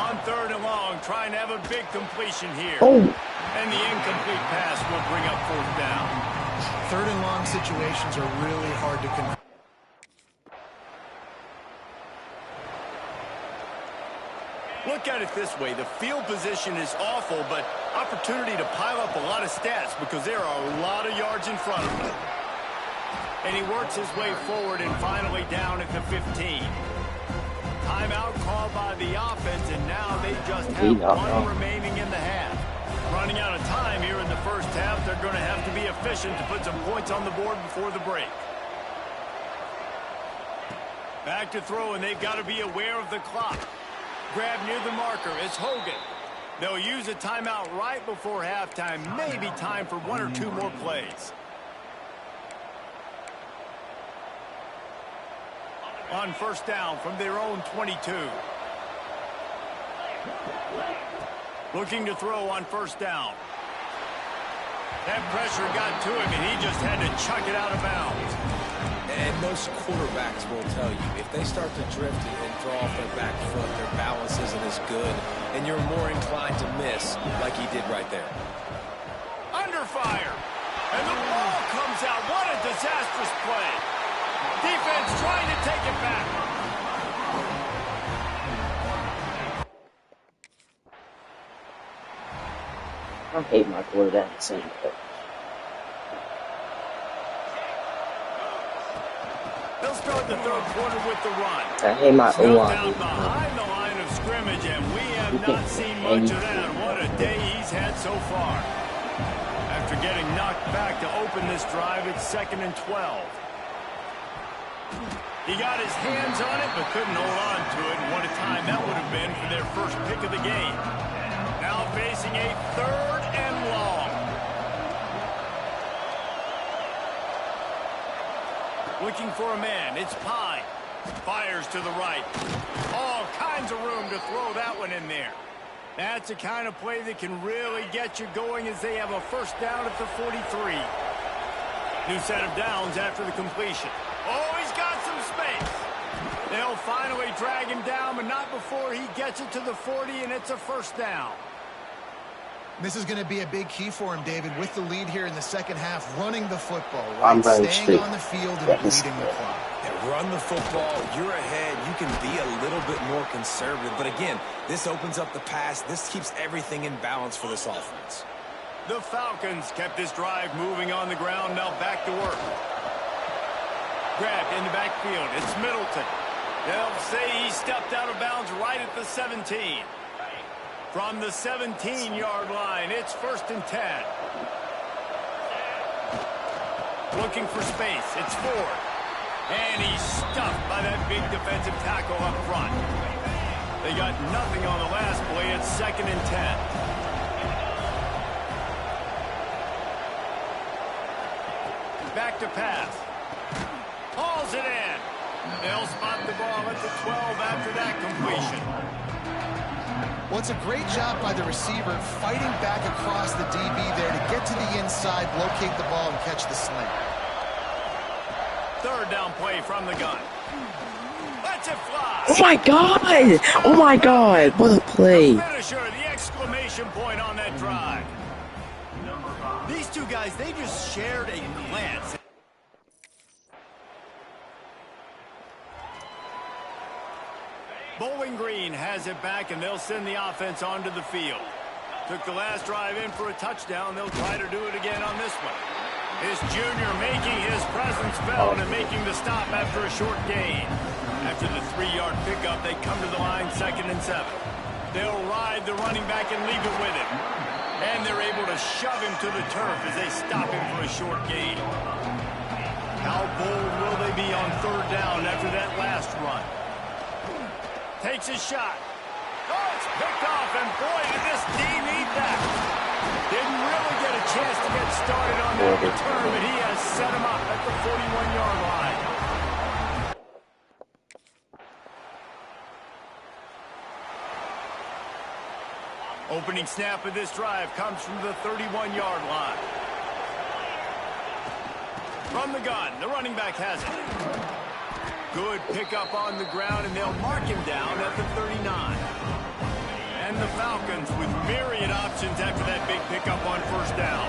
On 3rd and long, trying to have a big completion here. And the incomplete pass will bring up 4th down. 3rd and long situations are really hard to convert. Look at it this way. The field position is awful, but opportunity to pile up a lot of stats because there are a lot of yards in front of him. And he works his way forward and finally down at the 15. Timeout called by the offense, and now they just have one remaining in the half. Running out of time here in the first half, they're going to have to be efficient to put some points on the board before the break. Back to throw, and they've got to be aware of the clock. Grab near the marker. It's Hogan. They'll use a timeout right before halftime. Maybe time for 1 or 2 more plays. On first down from their own 22. Looking to throw on first down. That pressure got to him, and he just had to chuck it out of bounds. And most quarterbacks will tell you, if they start to drift and throw off their back foot, their balance isn't as good, and you're more inclined to miss like he did right there. Under fire. And the ball comes out. What a disastrous play. Defense trying to take it back. I hate my quarterback the same way. They'll start the 3rd quarter with the run. I hate my O-line. Down behind the line of scrimmage, and we have not seen much of that. What a day he's had so far. After getting knocked back to open this drive, it's 2nd and 12. He got his hands on it, but couldn't hold on to it. And what a time that would have been for their first pick of the game. Now facing a 3rd and long. Looking for a man. It's Pine. Fires to the right. All kinds of room to throw that one in there. That's the kind of play that can really get you going as they have a first down at the 43. New set of downs after the completion. Oh, he's got some space. They'll finally drag him down, but not before he gets it to the 40, and it's a first down. This is going to be a big key for him, David, with the lead here in the second half, running the football, I'm right? running Staying straight. on the field and bleeding the clock. Yeah, run the football. You're ahead. You can be a little bit more conservative. But again, this opens up the pass. This keeps everything in balance for this offense. The Falcons kept this drive moving on the ground. Now back to work. Grabbed in the backfield. It's Middleton. They'll say he stepped out of bounds right at the 17. From the 17-yard line, it's 1st and 10. Looking for space. It's Ford. And he's stuffed by that big defensive tackle up front. They got nothing on the last play. It's 2nd and 10. Back to pass. Hauls it in. They'll spot the ball at the 12 after that completion. Well, it's a great job by the receiver fighting back across the DB there to get to the inside, locate the ball, and catch the sling. 3rd down play from the gun. Let's it fly. Oh my god! Oh my god! What a play! The finisher, the exclamation point on that drive. These two guys, they just shared a glance. Bowling Green has it back, and they'll send the offense onto the field. Took the last drive in for a touchdown. They'll try to do it again on this one. This junior making his presence felt and making the stop after a short gain. After the 3-yard pickup, they come to the line 2nd and 7. They'll ride the running back and leave it with him. And they're able to shove him to the turf as they stop him for a short gain. How bold will they be on 3rd down after that last run? Takes a shot. Oh, it's picked off, and boy, did this D need that. Didn't really get a chance to get started on that return, but he has set him up at the 41-yard line. Opening snap of this drive comes from the 31-yard line. From the gun, the running back has it. Good pickup on the ground, and they'll mark him down at the 39. And the Falcons with myriad options after that big pickup on 1st down.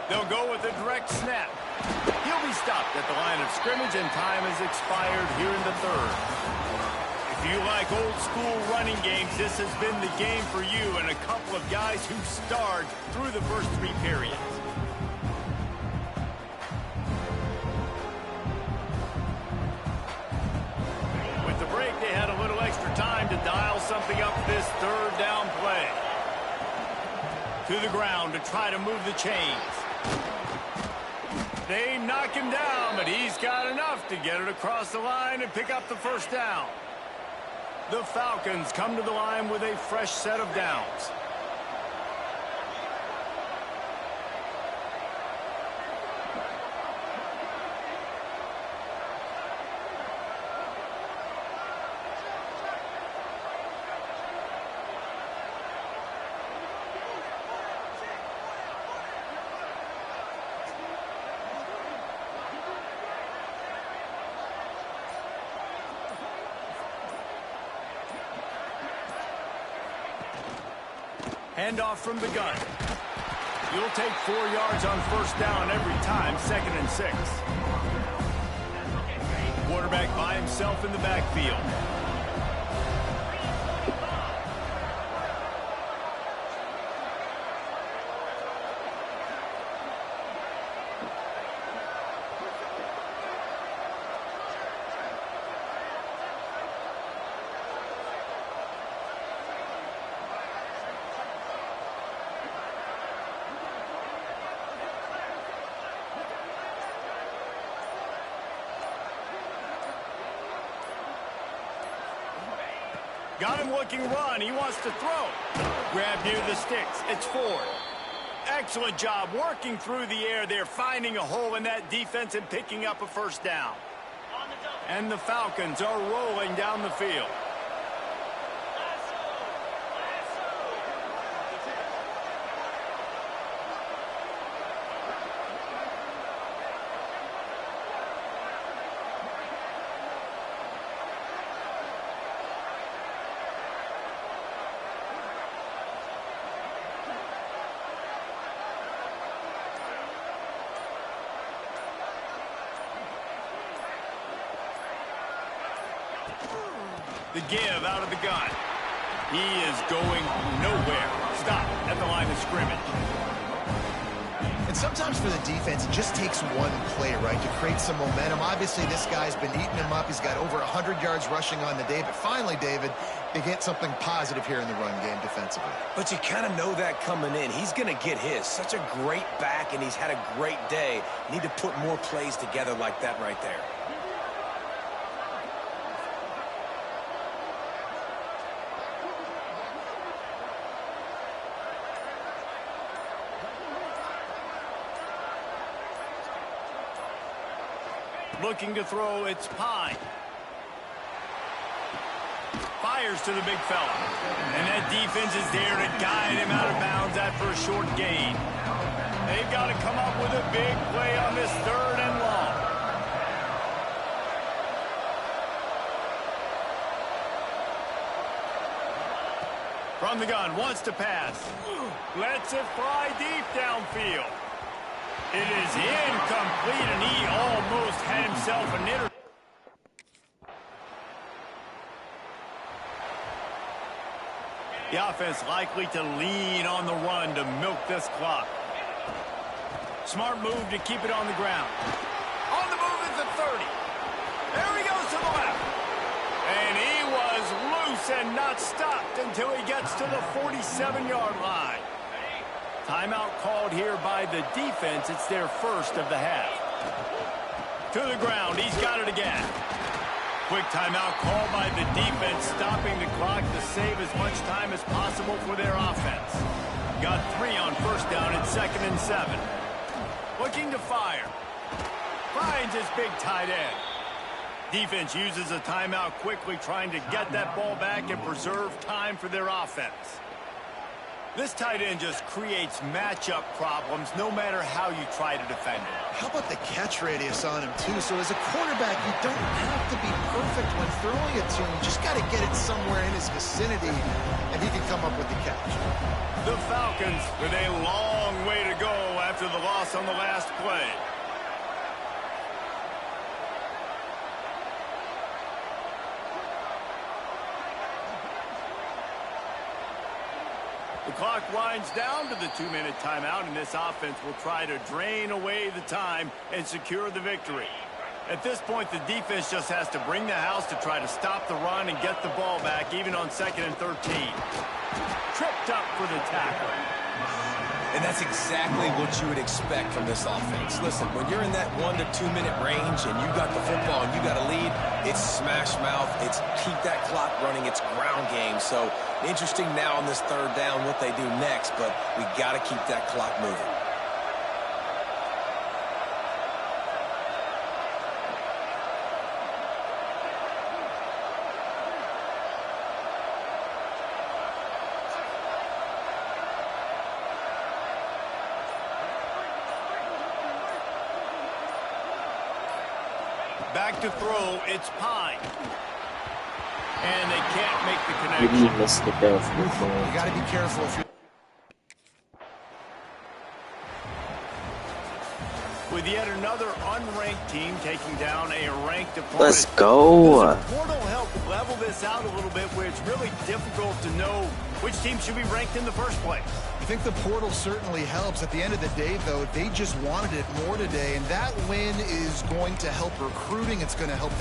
They'll go with a direct snap. He'll be stopped at the line of scrimmage, and time has expired here in the 3rd. If you like old-school running games, this has been the game for you and a couple of guys who starred through the first 3 periods. With the break, they had a little extra time to dial something up for this 3rd down play. To the ground to try to move the chains. They knock him down, but he's got enough to get it across the line and pick up the 1st down. The Falcons come to the line with a fresh set of downs. Handoff from the gun. You'll take 4 yards on 1st down every time, 2nd and 6. Quarterback by himself in the backfield. Got him looking run. He wants to throw. Grab near the sticks. It's Ford. Excellent job working through the air there, finding a hole in that defense and picking up a first down. And the Falcons are rolling down the field. The give out of the gun. He is going nowhere. Stop at the line of scrimmage. And sometimes for the defense, it just takes one play, right, to create some momentum. Obviously, this guy's been eating him up. He's got over 100 yards rushing on the day. But finally, David, they get something positive here in the run game defensively. But you kind of know that coming in. He's going to get his. Such a great back, and he's had a great day. Need to put more plays together like that right there. Looking to throw, it's Pine. Fires to the big fella. And that defense is there to guide him out of bounds after a short gain. They've got to come up with a big play on this 3rd and long. From the gun, wants to pass. Lets it fly deep downfield. It is incomplete, and he almost had himself an interception. The offense likely to lean on the run to milk this clock. Smart move to keep it on the ground. On the move is the 30. There he goes to the left. And he was loose and not stopped until he gets to the 47-yard line. Timeout called here by the defense. It's their first of the half. To the ground. He's got it again. Quick timeout called by the defense, stopping the clock to save as much time as possible for their offense. Got 3 on first down at 2nd and 7. Looking to fire. Finds his big tight end. Defense uses a timeout quickly, trying to get that ball back and preserve time for their offense. This tight end just creates matchup problems no matter how you try to defend it. How about the catch radius on him, too? So as a quarterback, you don't have to be perfect when throwing it to him. You just got to get it somewhere in his vicinity, and he can come up with the catch. The Falcons with a long way to go after the loss on the last play. The clock winds down to the 2-minute timeout, and this offense will try to drain away the time and secure the victory. At this point, the defense just has to bring the house to try to stop the run and get the ball back, even on 2nd and 13. Tripped up for the tackle. And that's exactly what you would expect from this offense. Listen, when you're in that 1 to 2 minute range and you got the football and you got a lead, it's smash mouth, it's keep that clock running, it's ground game. So interesting now on this 3rd down what they do next, but we got to keep that clock moving. Back to throw, it's Pine. And they can't make the Maybe connection. you missed it there for the You phone. got to be careful if you're... With yet another unranked team taking down a ranked opponent. Let's go. Does the portal help level this out a little bit where it's really difficult to know which team should be ranked in the first place? I think the portal certainly helps. At the end of the day, though, they just wanted it more today, and that win is going to help recruiting. It's going to help...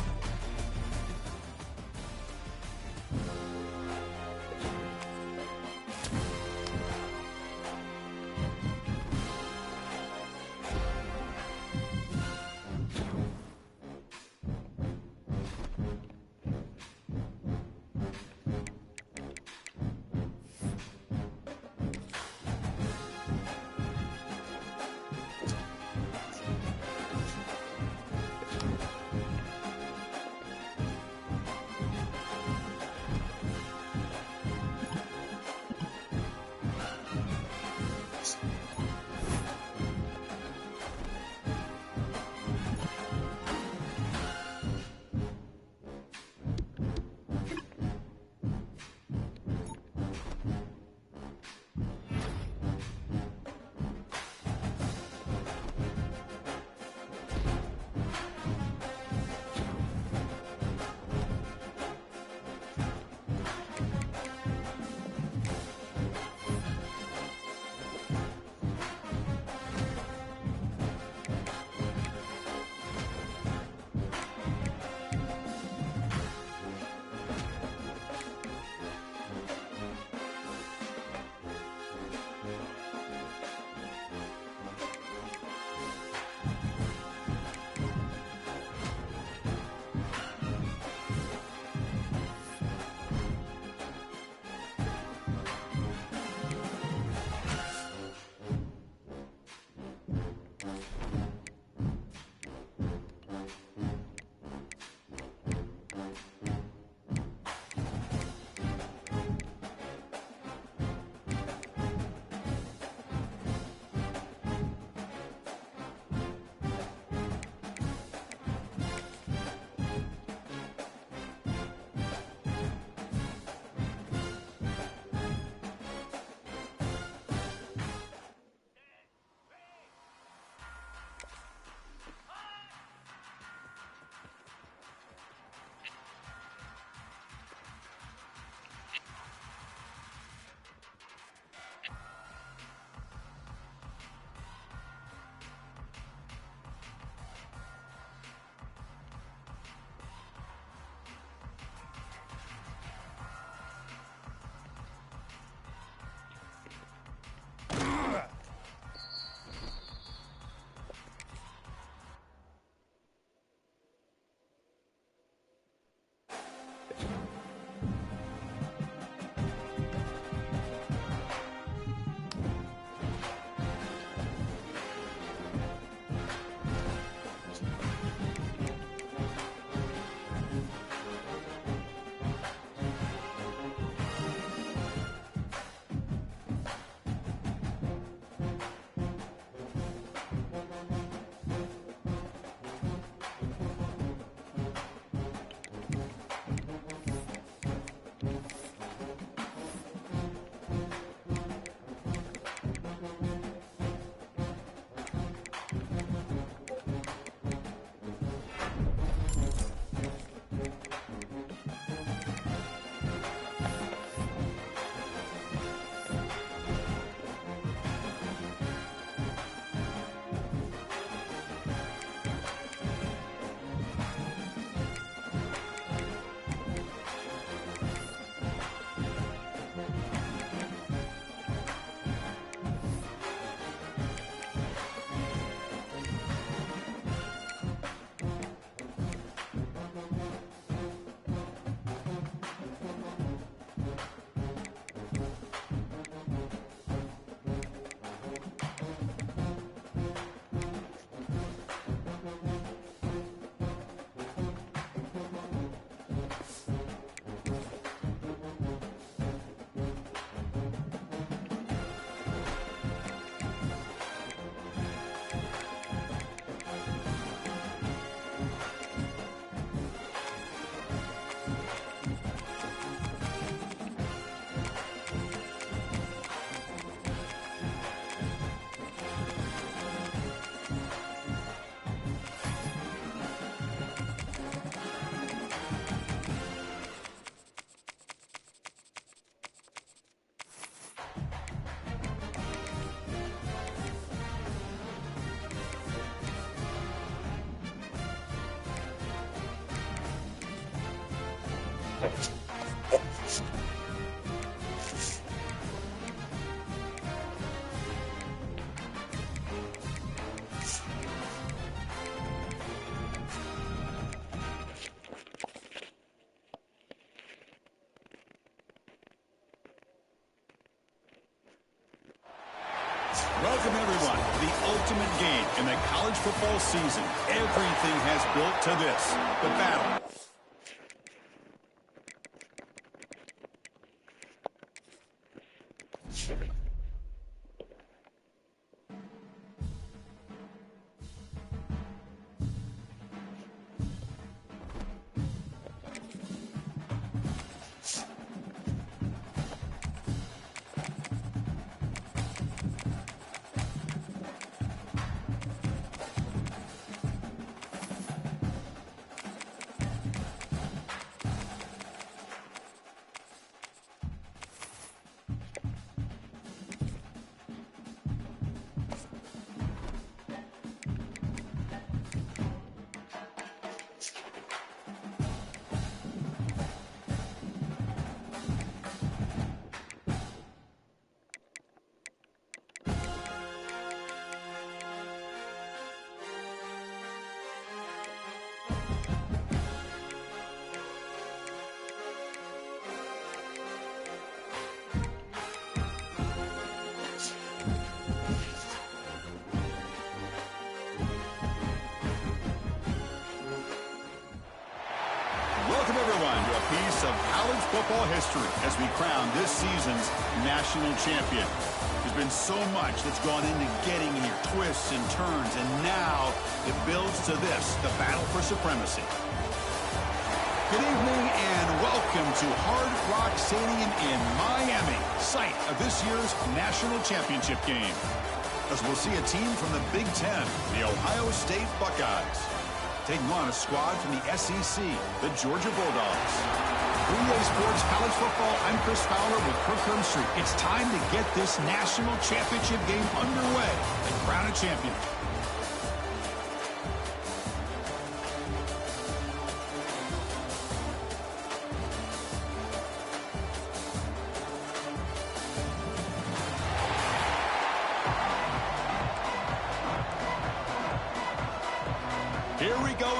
Welcome, everyone, to the ultimate game in the college football season. Everything has built to this, the battle. Welcome, everyone, to a piece of college football history as we crown this season's national champion. There's been so much that's gone into getting here, twists and turns, and now it builds to this, the battle for supremacy. Good evening and welcome to Hard Rock Stadium in Miami, site of this year's national championship game. As we'll see a team from the Big Ten, the Ohio State Buckeyes, taking on a squad from the SEC, the Georgia Bulldogs. 3A Sports College Football, I'm Chris Fowler with Kirk Herbstreit. It's time to get this national championship game underway and crown a champion. Here we go.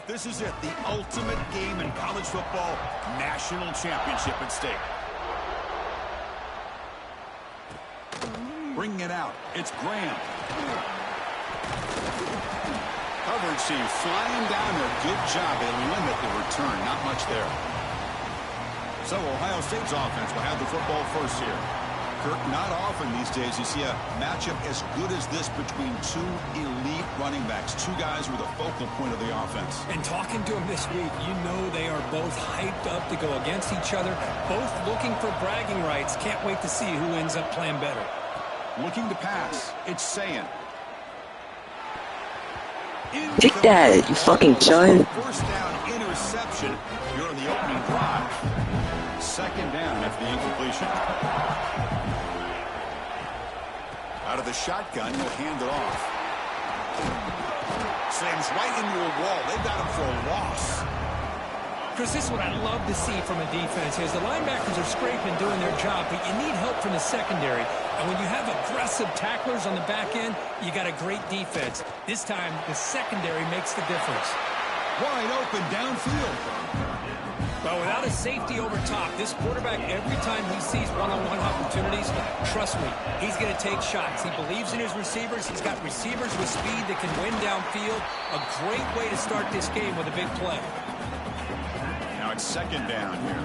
This is it, the ultimate game in college football, national championship at stake. Bringing it out, it's Graham. Coverage seems flying down there. Good job. They limit the return. Not much there. So Ohio State's offense will have the football first here. Kirk, not often these days you see a matchup as good as this between two elite running backs, two guys who are the focal point of the offense. And talking to them this week, you know they are both hyped up to go against each other, both looking for bragging rights. Can't wait to see who ends up playing better. Looking to pass. It's Sayin. Take that, you fucking chud. First down interception. You're on the opening drive. Second down after the incompletion. Out of the shotgun, he'll hand it off. Slams right into a wall. They've got him for a loss. Chris, this is what I love to see from a defense is the linebackers are scraping, doing their job, but you need help from the secondary. And when you have aggressive tacklers on the back end, you got a great defense. This time, the secondary makes the difference. Wide open downfield. But without a safety over top, this quarterback, every time he sees one-on-one opportunities, trust me, he's going to take shots. He believes in his receivers. He's got receivers with speed that can win downfield. A great way to start this game with a big play. Now it's second down here.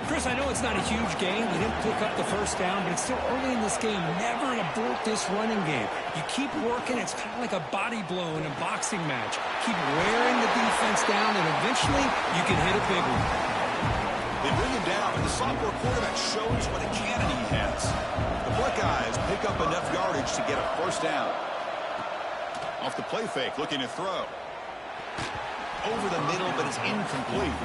Chris, I know it's not a huge game. You didn't pick up the first down, but it's still early in this game. Never abort this running game. You keep working. It's kind of like a body blow in a boxing match. Keep wearing the defense down, and eventually you can hit a big one. They bring him down, but the sophomore quarterback shows what a cannon he has. The Buckeyes pick up enough yardage to get a first down. Off the play fake, looking to throw. Over the middle, but it's incomplete.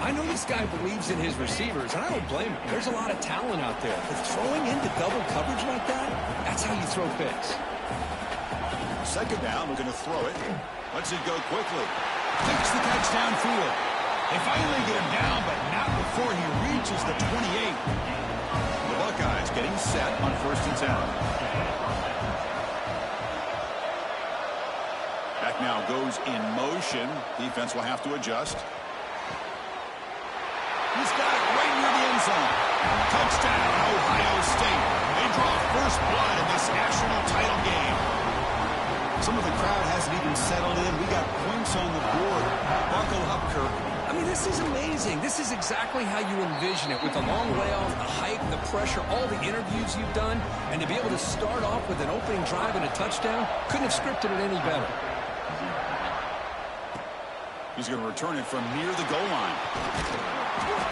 I know this guy believes in his receivers, and I don't blame him. There's a lot of talent out there. But throwing into double coverage like that, that's how you throw picks. Second down, looking to throw it. Lets it go quickly. Takes the catch downfield. They finally get him down, but not before he reaches the 28. The Buckeyes getting set on 1st and 10. Back now goes in motion. Defense will have to adjust. He's got it right near the end zone. Touchdown, Ohio State. They draw first blood in this national title game. Some of the crowd hasn't even settled in. We got points on the board. Buckle up, Kirk. I mean, this is amazing. This is exactly how you envision it, with the long layoff, the hype, the pressure, all the interviews you've done, and to be able to start off with an opening drive and a touchdown, couldn't have scripted it any better. He's going to return it from near the goal line.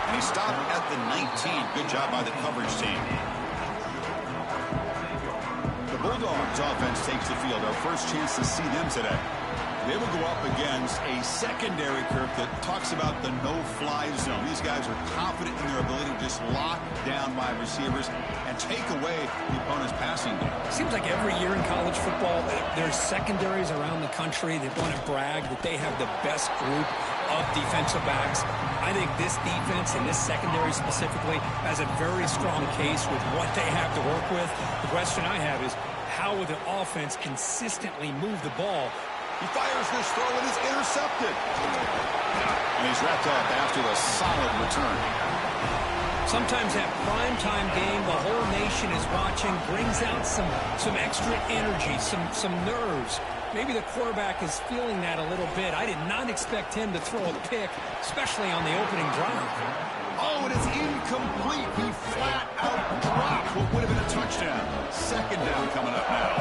And he stopped at the 19. Good job by the coverage team. The Bulldogs offense takes the field. Our first chance to see them today. They will go up against a secondary, Kirk, that talks about the no-fly zone. These guys are confident in their ability to just lock down wide receivers and take away the opponent's passing game. Seems like every year in college football, there's secondaries around the country that want to brag that they have the best group of defensive backs. I think this defense and this secondary specifically has a very strong case with what they have to work with. The question I have is, how will the offense consistently move the ball? He fires this throw and is intercepted. And he's wrapped up after a solid return. Sometimes that primetime game, the whole nation is watching, brings out some extra energy, some nerves. Maybe the quarterback is feeling that a little bit. I did not expect him to throw a pick, especially on the opening drive. Oh, it is incomplete. He flat out dropped what would have been a touchdown. Second down coming up now.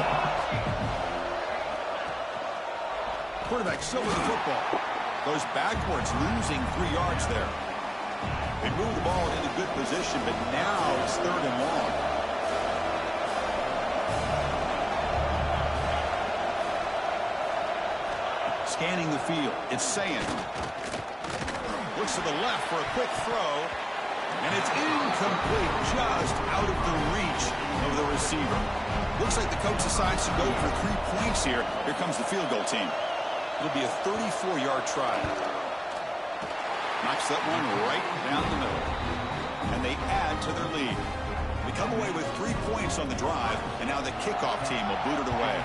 Quarterback still with the football. Goes backwards, losing 3 yards there. They move the ball into good position, but now it's 3rd and long. Scanning the field, it's Saying. Looks to the left for a quick throw, and it's incomplete, just out of the reach of the receiver. Looks like the coach decides to go for 3 points here. Here comes the field goal team. It'll be a 34-yard try. Knocks that one right down the middle. And they add to their lead. They come away with 3 points on the drive, and now the kickoff team will boot it away.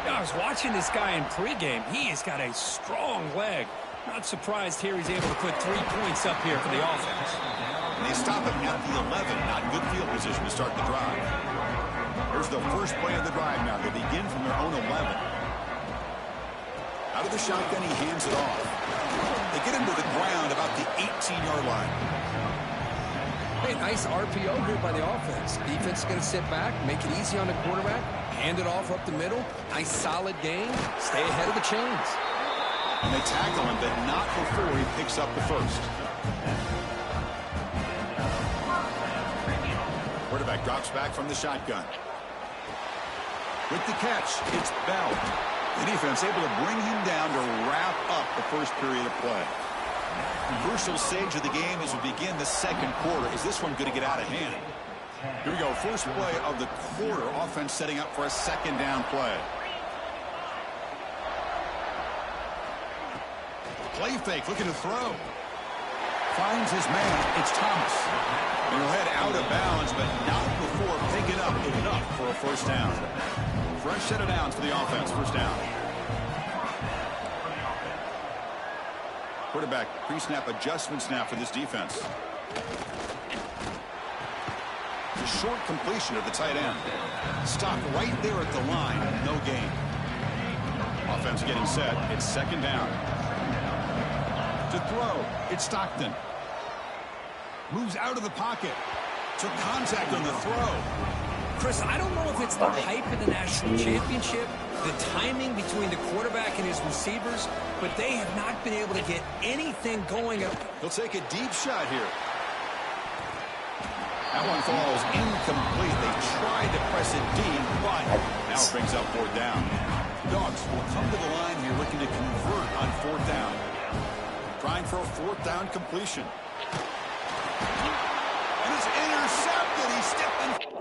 I was watching this guy in pregame. He has got a strong leg. Not surprised here he's able to put 3 points up here for the offense. And they stop him at the 11. Not good field position to start the drive. Here's the first play of the drive now. They begin from their own 11. Out of the shotgun, he hands it off. They get him to the ground about the 18-yard line. Hey, nice RPO here by the offense. Defense is going to sit back, make it easy on the quarterback, hand it off up the middle. Nice solid game. Stay ahead of the chains. And they tackle him, but not before he picks up the first. Quarterback drops back from the shotgun. With the catch, it's Bell. The defense able to bring him down to wrap up the first period of play. Crucial stage of the game as we begin the second quarter. Is this one going to get out of hand? Here we go. First play of the quarter. Offense setting up for a second down play. Play fake, looking to throw. Finds his man. It's Thomas. And he'll head out of bounds, but not before picking up enough for a first down. Fresh set of downs for the offense. First down. Quarterback pre-snap adjustments now for this defense. A short completion of the tight end. Stopped right there at the line. No gain. Offense getting set. It's second down. To throw, it's Stockton. Moves out of the pocket. Took contact on the throw. Chris, I don't know if it's the hype of the national championship, the timing between the quarterback and his receivers, but they have not been able to get anything going. He'll take a deep shot here. That one falls incomplete. They tried to press it deep, but now it brings up fourth down. Dogs will come to the line here looking to convert on fourth down. Trying for a fourth down completion. And it's intercepted. He stepped in.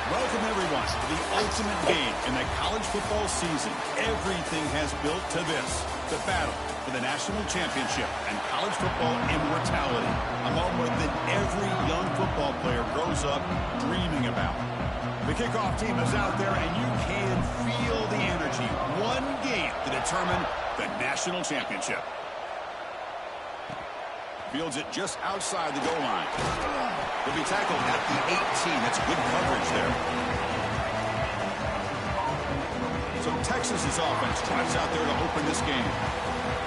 Welcome, everyone, to the ultimate game in the college football season. Everything has built to this, the battle for the national championship and college football immortality, a moment that every young football player grows up dreaming about. The kickoff team is out there, and you can feel the energy. One game to determine the national championship. Fields it just outside the goal line. He'll be tackled at the 18. That's good coverage there. So Texas's offense tries out there to open this game.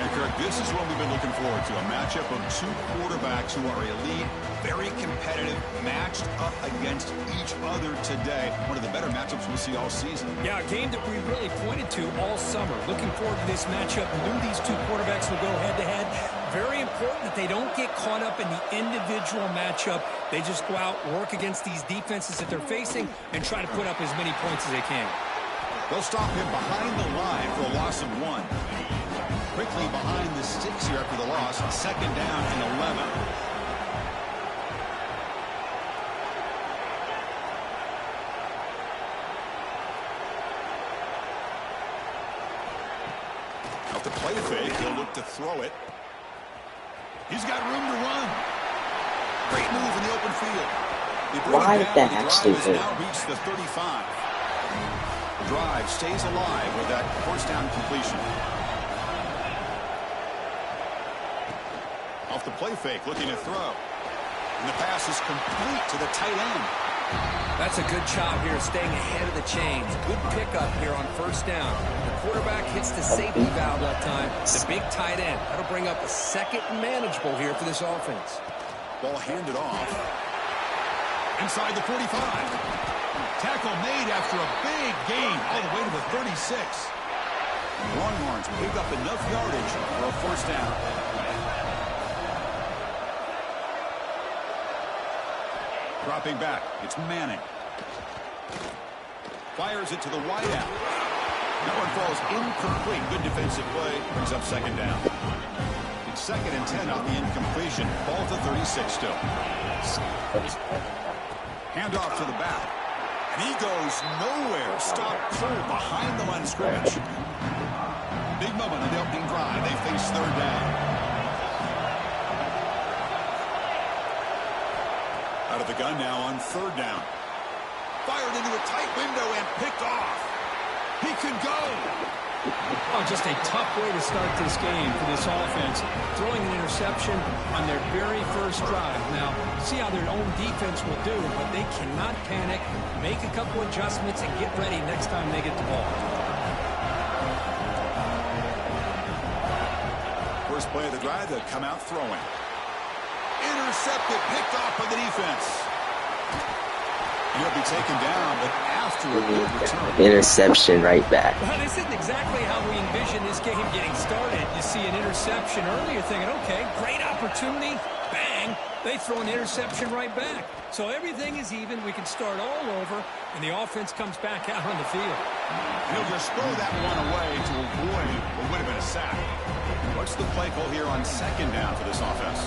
And Kirk, this is what we've been looking forward to, a matchup of two quarterbacks who are elite, very competitive, matched up against each other today. One of the better matchups we'll see all season. Yeah, a game that we really pointed to all summer. Looking forward to this matchup. Knew these two quarterbacks would go head-to-head. Very important that they don't get caught up in the individual matchup. They just go out, work against these defenses that they're facing, and try to put up as many points as they can. They'll stop him behind the line for a loss of 1. Quickly behind the sticks here after the loss. Second down and 11. Out the play fake, he'll look to throw it. He's got room to run. Great move in the open field. Why the heck, stupid? Now reached the 35. Drive stays alive with that first down completion. Off the play fake, looking to throw. And the pass is complete to the tight end. That's a good job here, staying ahead of the chains. Good pickup here on first down. The quarterback hits the safety valve that time. The big tight end. That'll bring up a second and manageable here for this offense. Ball handed off. Inside the 45. Tackle made after a big gain all the way to the 36. Longhorns pick up enough yardage for a first down. Dropping back, it's Manning. Fires it to the wideout. That one falls incomplete. Good defensive play. Brings up second down. It's 2nd and 10 on the incompletion. Ball to 36 still. Handoff to the back. And he goes nowhere. Stop cold behind the line of scrimmage. Big moment on the opening drive. They face third down. Out of the gun now on third down. Fired into a tight window and picked off. He could go. Oh, just a tough way to start this game for this offense. Throwing an interception on their very first drive. Now, see how their own defense will do, but they cannot panic. Make a couple adjustments and get ready next time they get the ball. first play of the drive, they'll come out throwing. Intercepted, picked off by the defense. He'll be taken down, but after a good return. Interception right back. Well, this isn't exactly how we envision this game getting started. You see an interception early, you're thinking, okay, great opportunity. Bang, they throw an interception right back. So everything is even. We can start all over, and the offense comes back out on the field. He'll just throw that one away to avoid what would have been a sack. What's the play call here on second down for this offense?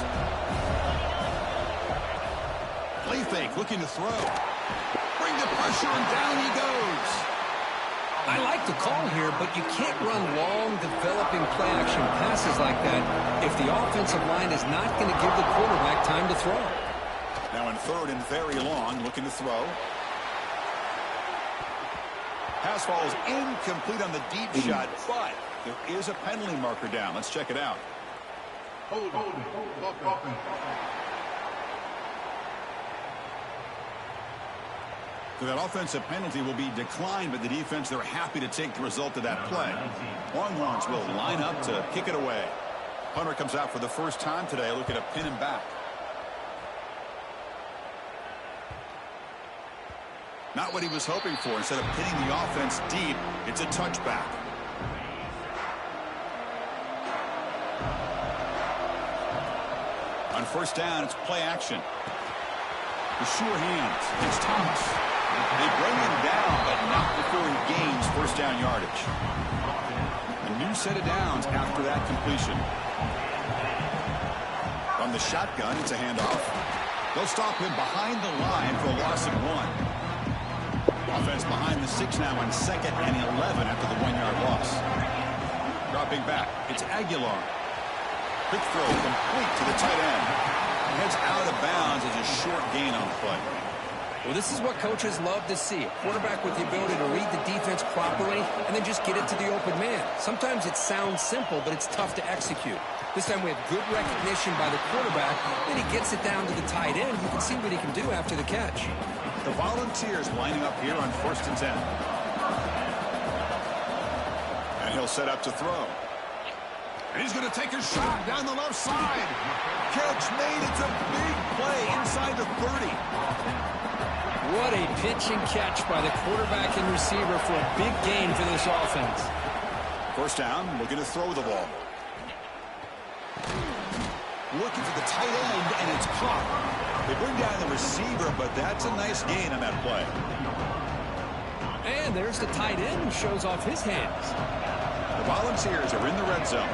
Play fake, looking to throw. Bring the pressure, and down he goes. I like the call here, but you can't run long, developing play-action passes like that if the offensive line is not going to give the quarterback time to throw. Now in third and very long, looking to throw. Pass falls incomplete on the deep shot, but there is a penalty marker down. Let's check it out. Hold on. So that offensive penalty will be declined by the defense. They're happy to take the result of that play. Longhorns will line up to kick it away. Punter comes out for the first time today. Look at a pin him back. Not what he was hoping for. Instead of pinning the offense deep, it's a touchback. On first down, it's play action. The sure hands. It's Thomas. They bring him down, but not before he gains first down yardage. A new set of downs after that completion. From the shotgun, it's a handoff. They'll stop him behind the line for a loss of 1. Offense behind the 6 now on 2nd and 11 after the 1-yard loss. Dropping back, it's Aguilar. Quick throw complete to the tight end. Heads out of bounds as a short gain on the play. Well, this is what coaches love to see. A quarterback with the ability to read the defense properly and then just get it to the open man. Sometimes it sounds simple, but it's tough to execute. This time we have good recognition by the quarterback, then he gets it down to the tight end. You can see what he can do after the catch. The Volunteers lining up here on 1st and 10. And he'll set up to throw. And he's going to take a shot down the left side. Catch made. It's a big play inside the 30. What a pitch and catch by the quarterback and receiver for a big gain for this offense. First down, looking to throw the ball. Looking for the tight end, and it's caught. They bring down the receiver, but that's a nice gain on that play. And there's the tight end who shows off his hands. The Volunteers are in the red zone.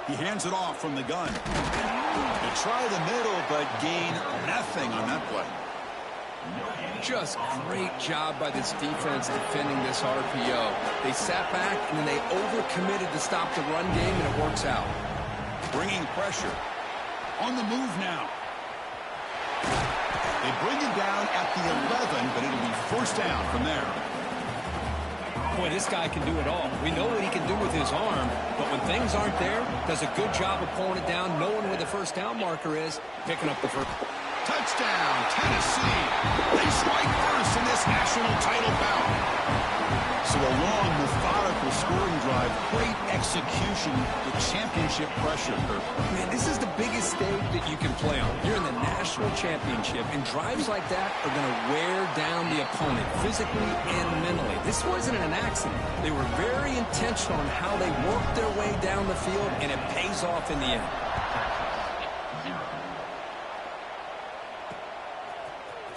He hands it off from the gun. They try the middle, but gain nothing on that play. Just great job by this defense defending this RPO. They sat back, and then they overcommitted to stop the run game, and it works out. Bringing pressure. On the move now. They bring him down at the 11, but it'll be first down from there. Boy, this guy can do it all. We know what he can do with his arm, but when things aren't there, does a good job of pulling it down, knowing where the first down marker is, picking up the first. Touchdown, Tennessee. They strike first in this national title bout. So a long, methodical scoring drive, great execution, the championship pressure. Man, this is the biggest stage that you can play on. You're in the national championship, and drives like that are going to wear down the opponent physically and mentally. This wasn't an accident. They were very intentional on how they worked their way down the field, and it pays off in the end.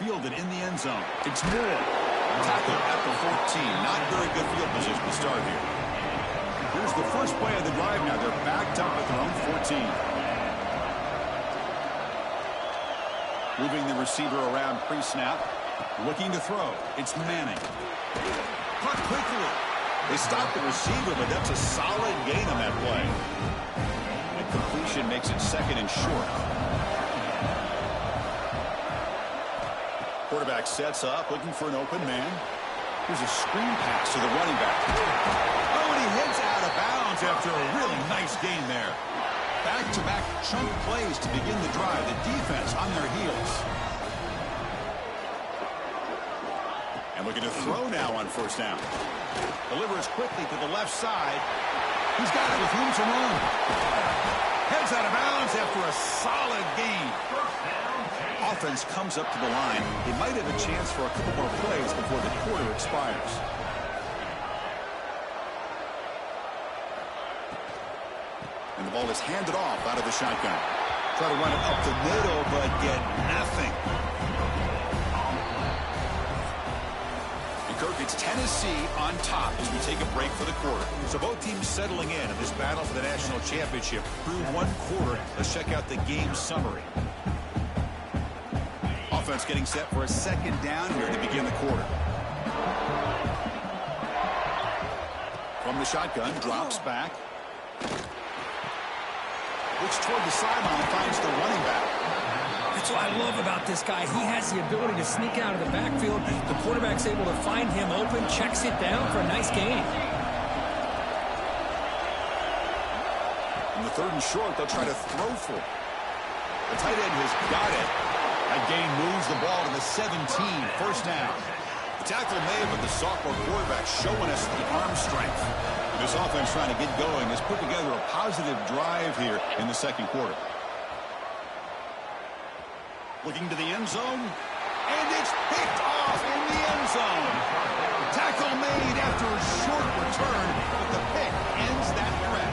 Fielded in the end zone. It's Moore. Tackle at the 14. Not very good field position to start here. Here's the first play of the drive now. They're backed up at their own 14. Moving the receiver around pre-snap. Looking to throw. It's Manning. Caught quickly. They stop the receiver, but that's a solid gain on that play. And completion makes it 2nd and short. Quarterback sets up, looking for an open man. Here's a screen pass to the running back. Oh, and he hits out of bounds after a really nice gain there. Back-to-back chunk plays to begin the drive. The defense on their heels. And And looking to throw now on first down. Delivers quickly to the left side. He's got it with room to run. Heads out of bounds after a solid gain. Offense comes up to the line. They might have a chance for a couple more plays before the quarter expires. And the ball is handed off out of the shotgun. Try to run it up the middle, but get nothing. Kirk, it's Tennessee on top as we take a break for the quarter. So both teams settling in this battle for the national championship through one quarter. Let's check out the game summary. Offense getting set for a second down here to begin the quarter. From the shotgun, drops back. Looks toward the sideline, finds the running back. That's what I love about this guy. He has the ability to sneak out of the backfield. The quarterback's able to find him open, checks it down for a nice gain. On the 3rd and short, they'll try to throw for it. The tight end has got it. That gain moves the ball to the 17, first down. The tackle made, but the sophomore quarterback showing us the arm strength. This offense trying to get going has put together a positive drive here in the second quarter. Looking to the end zone, and it's picked off in the end zone. Tackle made after a short return, but the pick ends that threat.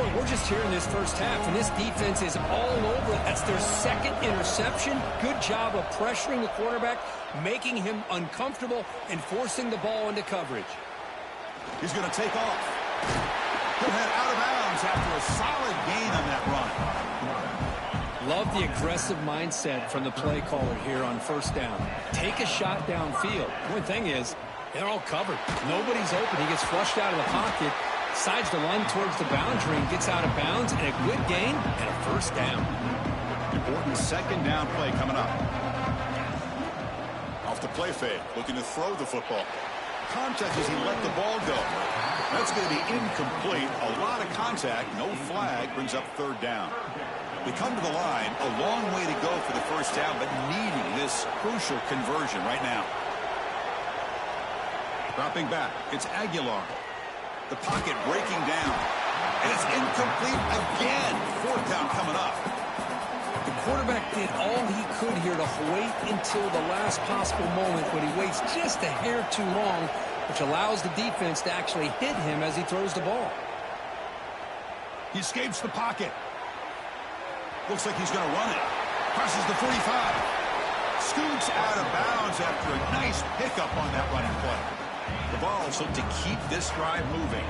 Boy, we're just here in this first half, and this defense is all over. That's their second interception. Good job of pressuring the quarterback, making him uncomfortable, and forcing the ball into coverage. He's going to take off. He'll head out of bounds after a solid gain on that run. Love the aggressive mindset from the play caller here on first down. Take a shot downfield. One thing is, they're all covered. Nobody's open. He gets flushed out of the pocket, decides to run towards the boundary and gets out of bounds, and a good gain and a first down. Important second down play coming up. Off the play fake, looking to throw the football. Contact as he let the ball go. That's going to be incomplete. A lot of contact, no flag, brings up third down. We come to the line, a long way to go for the first down, but needing this crucial conversion right now. Dropping back, it's Aguilar. The pocket breaking down, and it's incomplete again. Fourth down coming up. The quarterback did all he could here to wait until the last possible moment, but he waits just a hair too long, which allows the defense to actually hit him as he throws the ball. He escapes the pocket. Looks like he's going to run it. Crosses the 45. Scoots out of bounds after a nice pickup on that running play. The Vols look to keep this drive moving.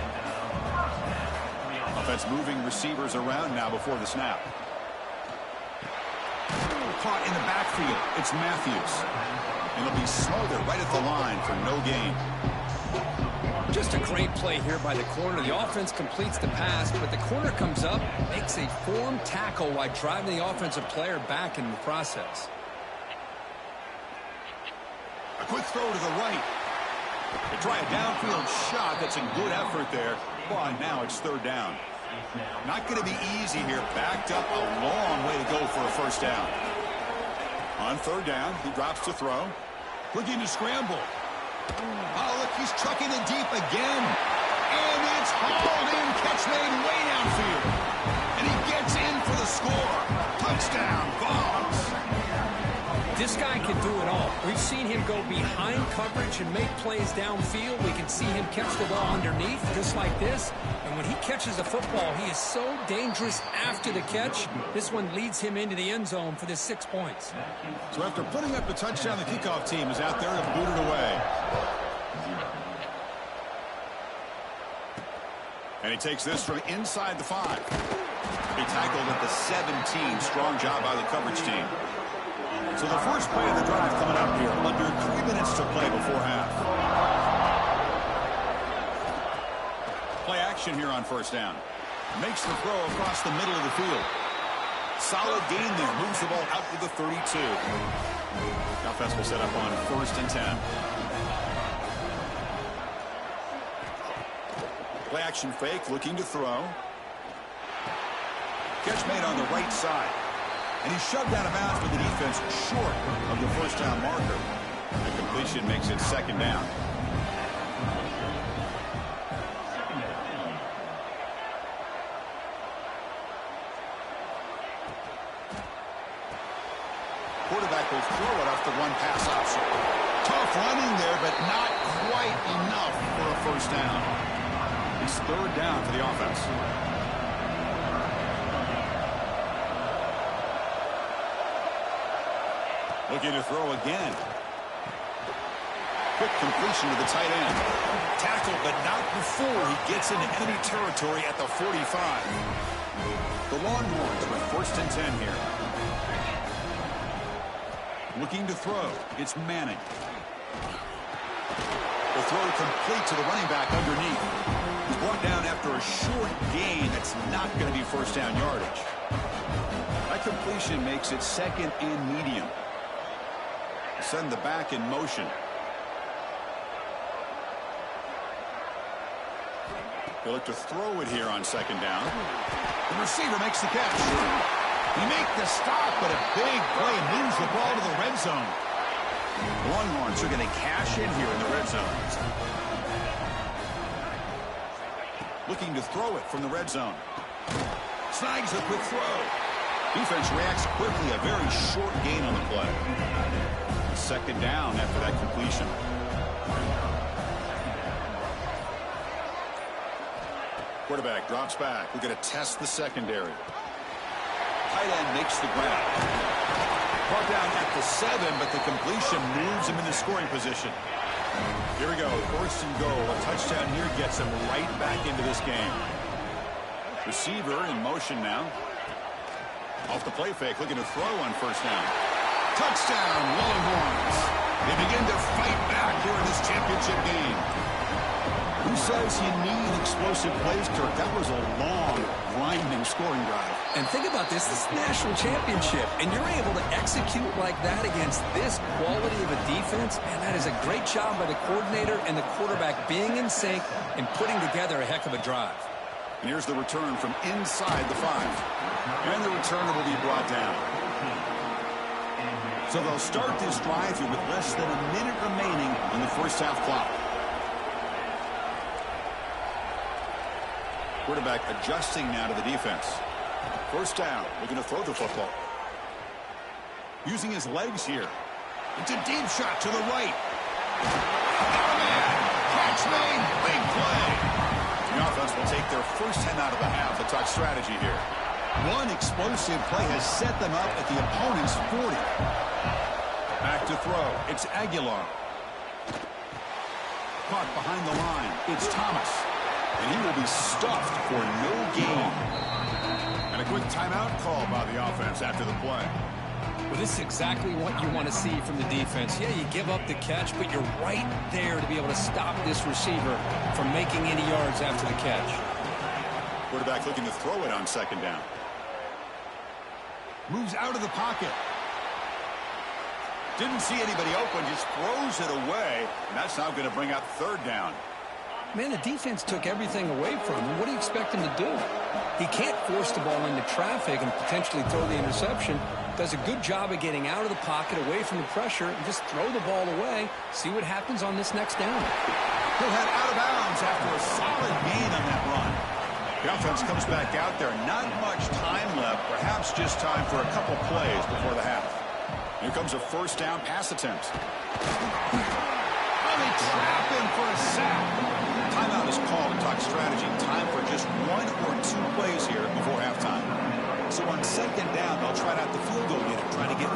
Offense moving receivers around now before the snap. Caught in the backfield. It's Matthews. And it'll be smothered right at the line for no gain. Just a great play here by the corner. The offense completes the pass, but the corner comes up, makes a form tackle while driving the offensive player back in the process. A quick throw to the right. They try a downfield shot. That's a good effort there. But now it's third down. Not going to be easy here. Backed up a long way to go for a first down. On third down, he drops to throw. Looking to scramble. Oh, look, he's trucking it deep again. And it's hauled in. Catch made way downfield. And he gets in for the score. Touchdown, Vols. This guy can do it all. We've seen him go behind coverage and make plays downfield. We can see him catch the ball underneath, just like this. And when he catches the football, he is so dangerous after the catch. This one leads him into the end zone for the 6 points. So after putting up the touchdown, the kickoff team is out there to boot it away. And he takes this from inside the 5. He tackled at the 17. Strong job by the coverage team. So the first play of the drive coming up here. Under 3 minutes to play before half. Play action here on first down. Makes the throw across the middle of the field. Solid gain there. Moves the ball out to the 32. Offense will set up on 1st and 10. Play action fake. Looking to throw. Catch made on the right side. And he's shoved out of bounds with the defense short of the first down marker. The completion makes it second down. Quarterback will throw it off the one-pass option. Tough running there, but not quite enough for a first down. It's third down for the offense. Looking to throw again. Quick completion to the tight end. Tackled, but not before he gets into enemy territory at the 45. The Longhorns with 1st and 10 here. Looking to throw. It's Manning. The throw complete to the running back underneath. He's brought down after a short gain that's not going to be first down yardage. That completion makes it 2nd and medium. Send the back in motion. They look to throw it here on 2nd down. The receiver makes the catch. He makes the stop, but a big play moves the ball to the red zone. The Longhorns are going to cash in here in the red zone. Looking to throw it from the red zone. Snags a quick throw. Defense reacts quickly, a very short gain on the play. 2nd down after that completion. Quarterback drops back. We're going to test the secondary. Tight end makes the grab. Brought down at the 7, but the completion moves him into scoring position. Here we go. 1st and goal. A touchdown here gets him right back into this game. Receiver in motion now. Off the play fake, looking to throw on 1st down. Touchdown, Longhorns. They begin to fight back here in this championship game. Who says you need explosive plays, Kirk? That was a long, grinding scoring drive. And think about this. This is the national championship, and you're able to execute like that against this quality of a defense, and that is a great job by the coordinator and the quarterback being in sync and putting together a heck of a drive. And here's the return from inside the 5. And the returner will be brought down. So they'll start this drive here with less than a minute remaining on the first half clock. Quarterback adjusting now to the defense. 1st down, looking to throw the football. Using his legs here. It's a deep shot to the right. Catch made, big play. The offense will take their first 10 out of the half. A talk strategy here. One explosive play has set them up at the opponent's 40. Back to throw. It's Aguilar. Caught behind the line. It's Thomas. And he will be stuffed for no gain. And a quick timeout call by the offense after the play. Well, this is exactly what you want to see from the defense. Yeah, you give up the catch, but you're right there to be able to stop this receiver from making any yards after the catch. Quarterback looking to throw it on 2nd down. Moves out of the pocket. Didn't see anybody open, just throws it away. And that's now going to bring up 3rd down. Man, the defense took everything away from him. What do you expect him to do? He can't force the ball into traffic and potentially throw the interception. Does a good job of getting out of the pocket, away from the pressure, and just throw the ball away. See what happens on this next down. He'll head out of bounds after a solid gain on that run. The offense comes back out there. Not much time left. Perhaps just time for a couple plays before the half. Here comes a 1st down pass attempt. Oh, they trap him for a sack. Timeout is called to talk strategy. Time for just 1 or 2 plays here before halftime. So on 2nd down, they'll try out the field goal unit, trying to get 3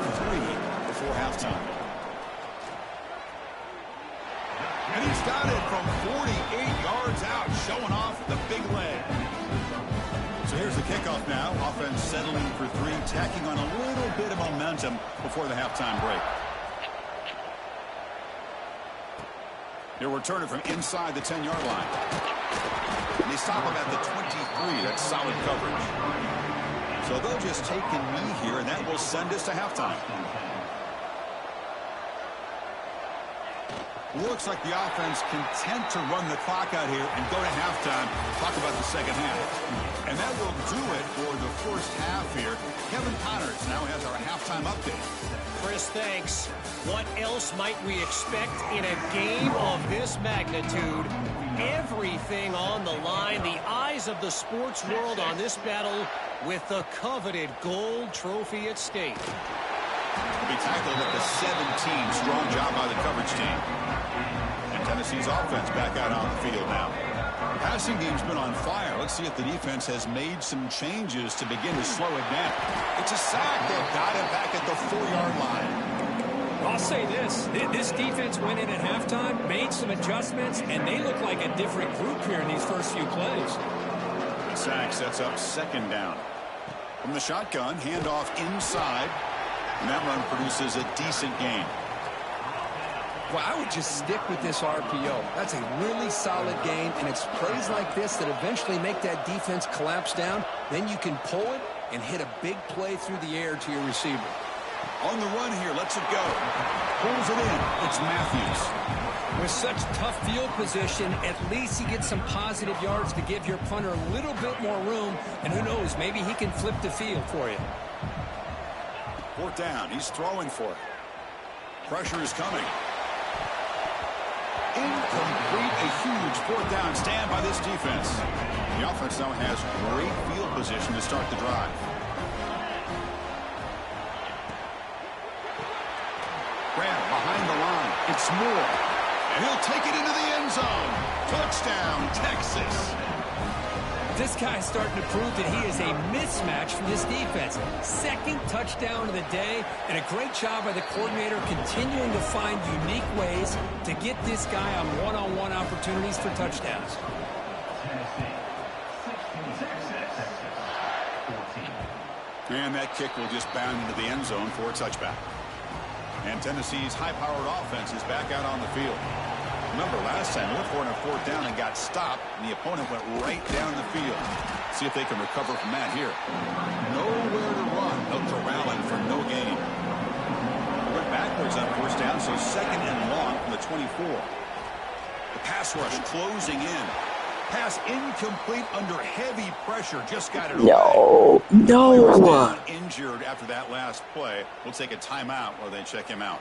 before halftime. And he's got it from 48 yards out, showing off the big leg. So here's the kickoff now. Offense settling for 3, tacking on a little bit of momentum before the halftime break. They'll return it from inside the 10-yard line. And they stop him at the 23. That's solid coverage. So they'll just take a knee here, and that will send us to halftime. Looks like the offense content to run the clock out here and go to halftime. Talk about the second half. And that will do it for the first half here. Kevin Connors now has our halftime update. Chris, thanks. What else might we expect in a game of this magnitude? Everything on the line. The eyes of the sports world on this battle with the coveted gold trophy at stake. Be tackled at the 17. Strong job by the coverage team. And Tennessee's offense back out on the field now. Passing game's been on fire. Let's see if the defense has made some changes to begin to slow it down. It's a sack. They've got him back at the 4-yard line. I'll say this. This defense went in at halftime, made some adjustments, and they look like a different group here in these first few plays. The sack sets up second down. From the shotgun, handoff inside. And that run produces a decent gain. Well, I would just stick with this RPO. That's a really solid game, and it's plays like this that eventually make that defense collapse down. Then you can pull it and hit a big play through the air to your receiver. On the run here, lets it go. Pulls it in. It's Matthews. With such tough field position, at least he gets some positive yards to give your punter a little bit more room, and who knows, maybe he can flip the field for you. Fourth down. He's throwing for it. Pressure is coming. Incomplete. A huge fourth down stand by this defense. The offense now has great field position to start the drive. Grab behind the line. It's Moore. And he'll take it into the end zone. Touchdown, Texas. This guy's starting to prove that he is a mismatch for this defense. Second touchdown of the day, and a great job by the coordinator continuing to find unique ways to get this guy on one-on-one opportunities for touchdowns. And that kick will just bound into the end zone for a touchback. And Tennessee's high-powered offense is back out on the field. Remember, last time, went for it on fourth down and got stopped, and the opponent went right down the field. See if they can recover from that here. Nowhere to run. No corralling for no gain. Went backwards on first down, so second and long from the 24. The pass rush closing in. Pass incomplete under heavy pressure. Just got it away. No. Injured after that last play. We'll take a timeout while they check him out.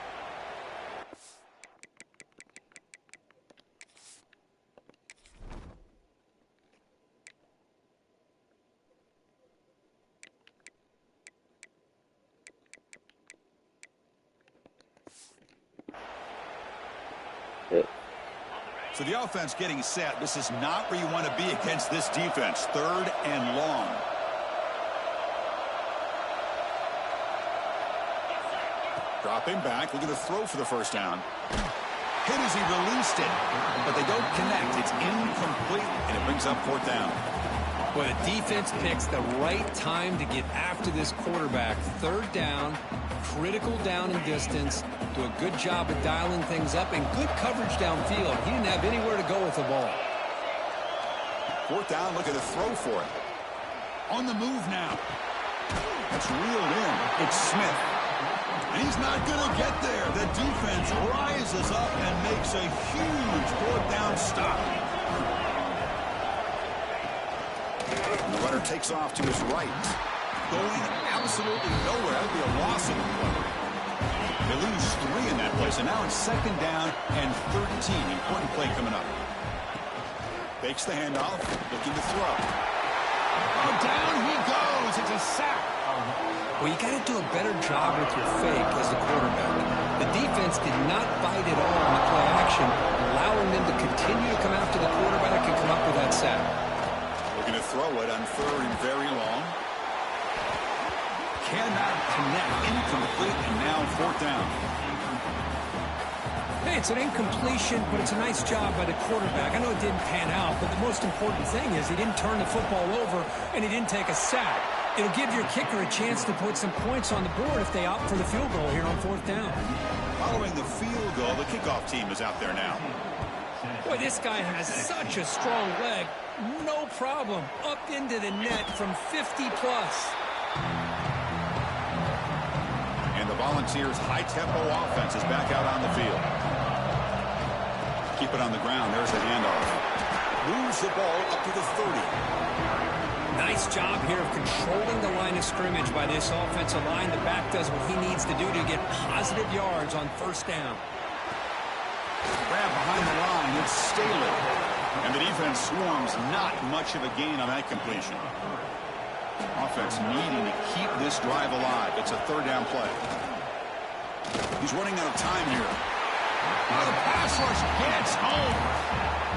So the offense getting set. This is not where you want to be against this defense. Third and long. Dropping back, looking to throw for the first down. Hit as he released it, but they don't connect. It's incomplete, and it brings up fourth down. Well, the defense picks the right time to get after this quarterback. Third down, critical down and distance. Do a good job of dialing things up and good coverage downfield. He didn't have anywhere to go with the ball. Fourth down, looking to throw for it. On the move now. That's reeled in. It's Smith. And he's not going to get there. The defense rises up and makes a huge fourth down stop. And the runner takes off to his right. Going absolutely nowhere. That would be a loss of the play. They lose 3 in that place, and now it's second down and 13. Important play coming up. Fakes the handoff, looking to throw. Oh, down he goes. It's a sack. Well, you got to do a better job with your fake as a quarterback. The defense did not bite at all on the play action, allowing them to continue to come after the quarterback and come up with that sack. Looking to throw it on third and very long. Cannot connect. Incomplete, and now fourth down. Hey, it's an incompletion, but it's a nice job by the quarterback. I know it didn't pan out, but the most important thing is he didn't turn the football over and he didn't take a sack. It'll give your kicker a chance to put some points on the board if they opt for the field goal here on fourth down. Following the field goal, the kickoff team is out there now. Boy, this guy has such a strong leg. No problem. Up into the net from 50-plus. And the Volunteers' high-tempo offense is back out on the field. keep it on the ground. There's the handoff. Moves the ball up to the 30. Nice job here of controlling the line of scrimmage by this offensive line. The back does what he needs to do to get positive yards on first down. Grab behind the line. It's Staley. And the defense swarms. Not much of a gain on that completion. Offense needing to keep this drive alive. It's a third down play. He's running out of time here. Oh, the pass rush gets home.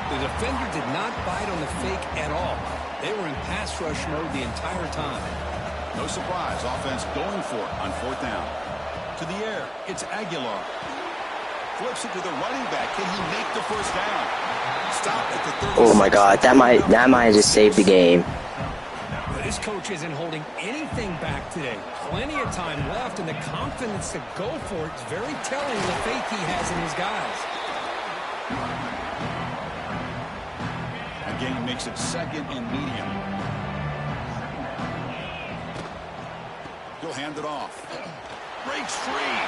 The defender did not bite on the fake at all. They were in pass rush mode the entire time. No surprise. Offense going for it on fourth down. To the air. It's Aguilar. Flips it to the running back. Can he make the first down? Stop at the 36. Oh my God, that might have just saved the game. But this coach isn't holding anything back today. Plenty of time left, and the confidence to go for it is very telling the faith he has in his guys. Again, makes it second and medium. He'll hand it off. Breaks free.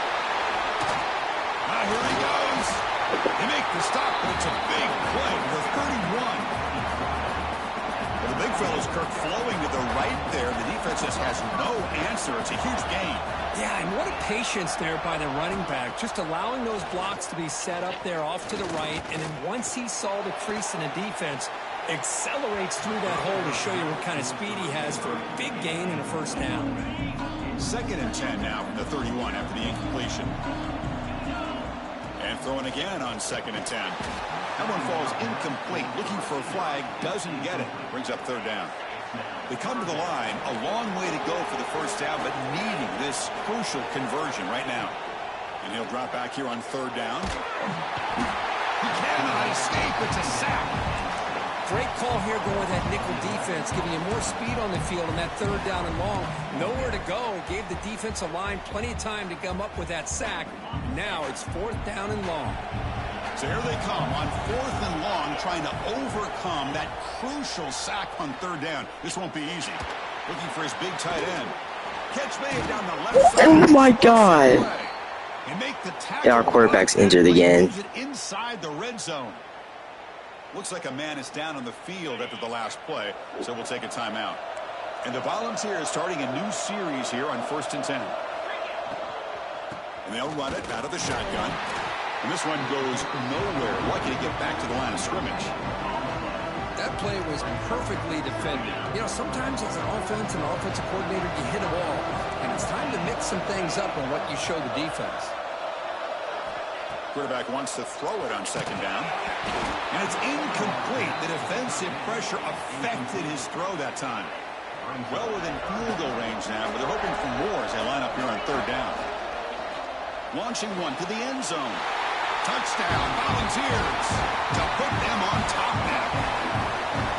Now here he goes. They make the stop, but it's a big play to the 31. Well, the big fella's Kirk flowing to the right there. The defense just has no answer. It's a huge gain. Yeah, and what a patience there by the running back, just allowing those blocks to be set up there off to the right, and then once he saw the crease in the defense, accelerates through that hole to show you what kind of speed he has for a big gain and a first down. Second and 10 now from the 31 after the incompletion. And throwing again on second and 10. That one falls incomplete. Looking for a flag, doesn't get it. Brings up third down. They come to the line, a long way to go for the first down, but needing this crucial conversion right now. And he'll drop back here on third down. He cannot escape. It's a sack. Great call here going with that nickel defense, giving you more speed on the field on that third down and long. Nowhere to go. Gave the defensive line plenty of time to come up with that sack. Now it's fourth down and long. So here they come on fourth and long, trying to overcome that crucial sack on third down. This won't be easy. Looking for his big tight end. Catch made down the left side. Oh my God. And make the tackle. Yeah, our quarterback's injured again. Inside the red zone. Looks like a man is down on the field after the last play, so we'll take a timeout. And the Volunteers starting a new series here on first and 10. And they'll run it out of the shotgun. And this one goes nowhere. Lucky to get back to the line of scrimmage. That play was perfectly defended. You know, sometimes as an offense and offensive coordinator, you hit a ball, and it's time to mix some things up on what you show the defense. Quarterback wants to throw it on second down. And it's incomplete. The defensive pressure affected his throw that time. Well within field goal range now, but they're hoping for more as they line up here on third down. Launching one to the end zone. Touchdown, Volunteers, to put them on top now.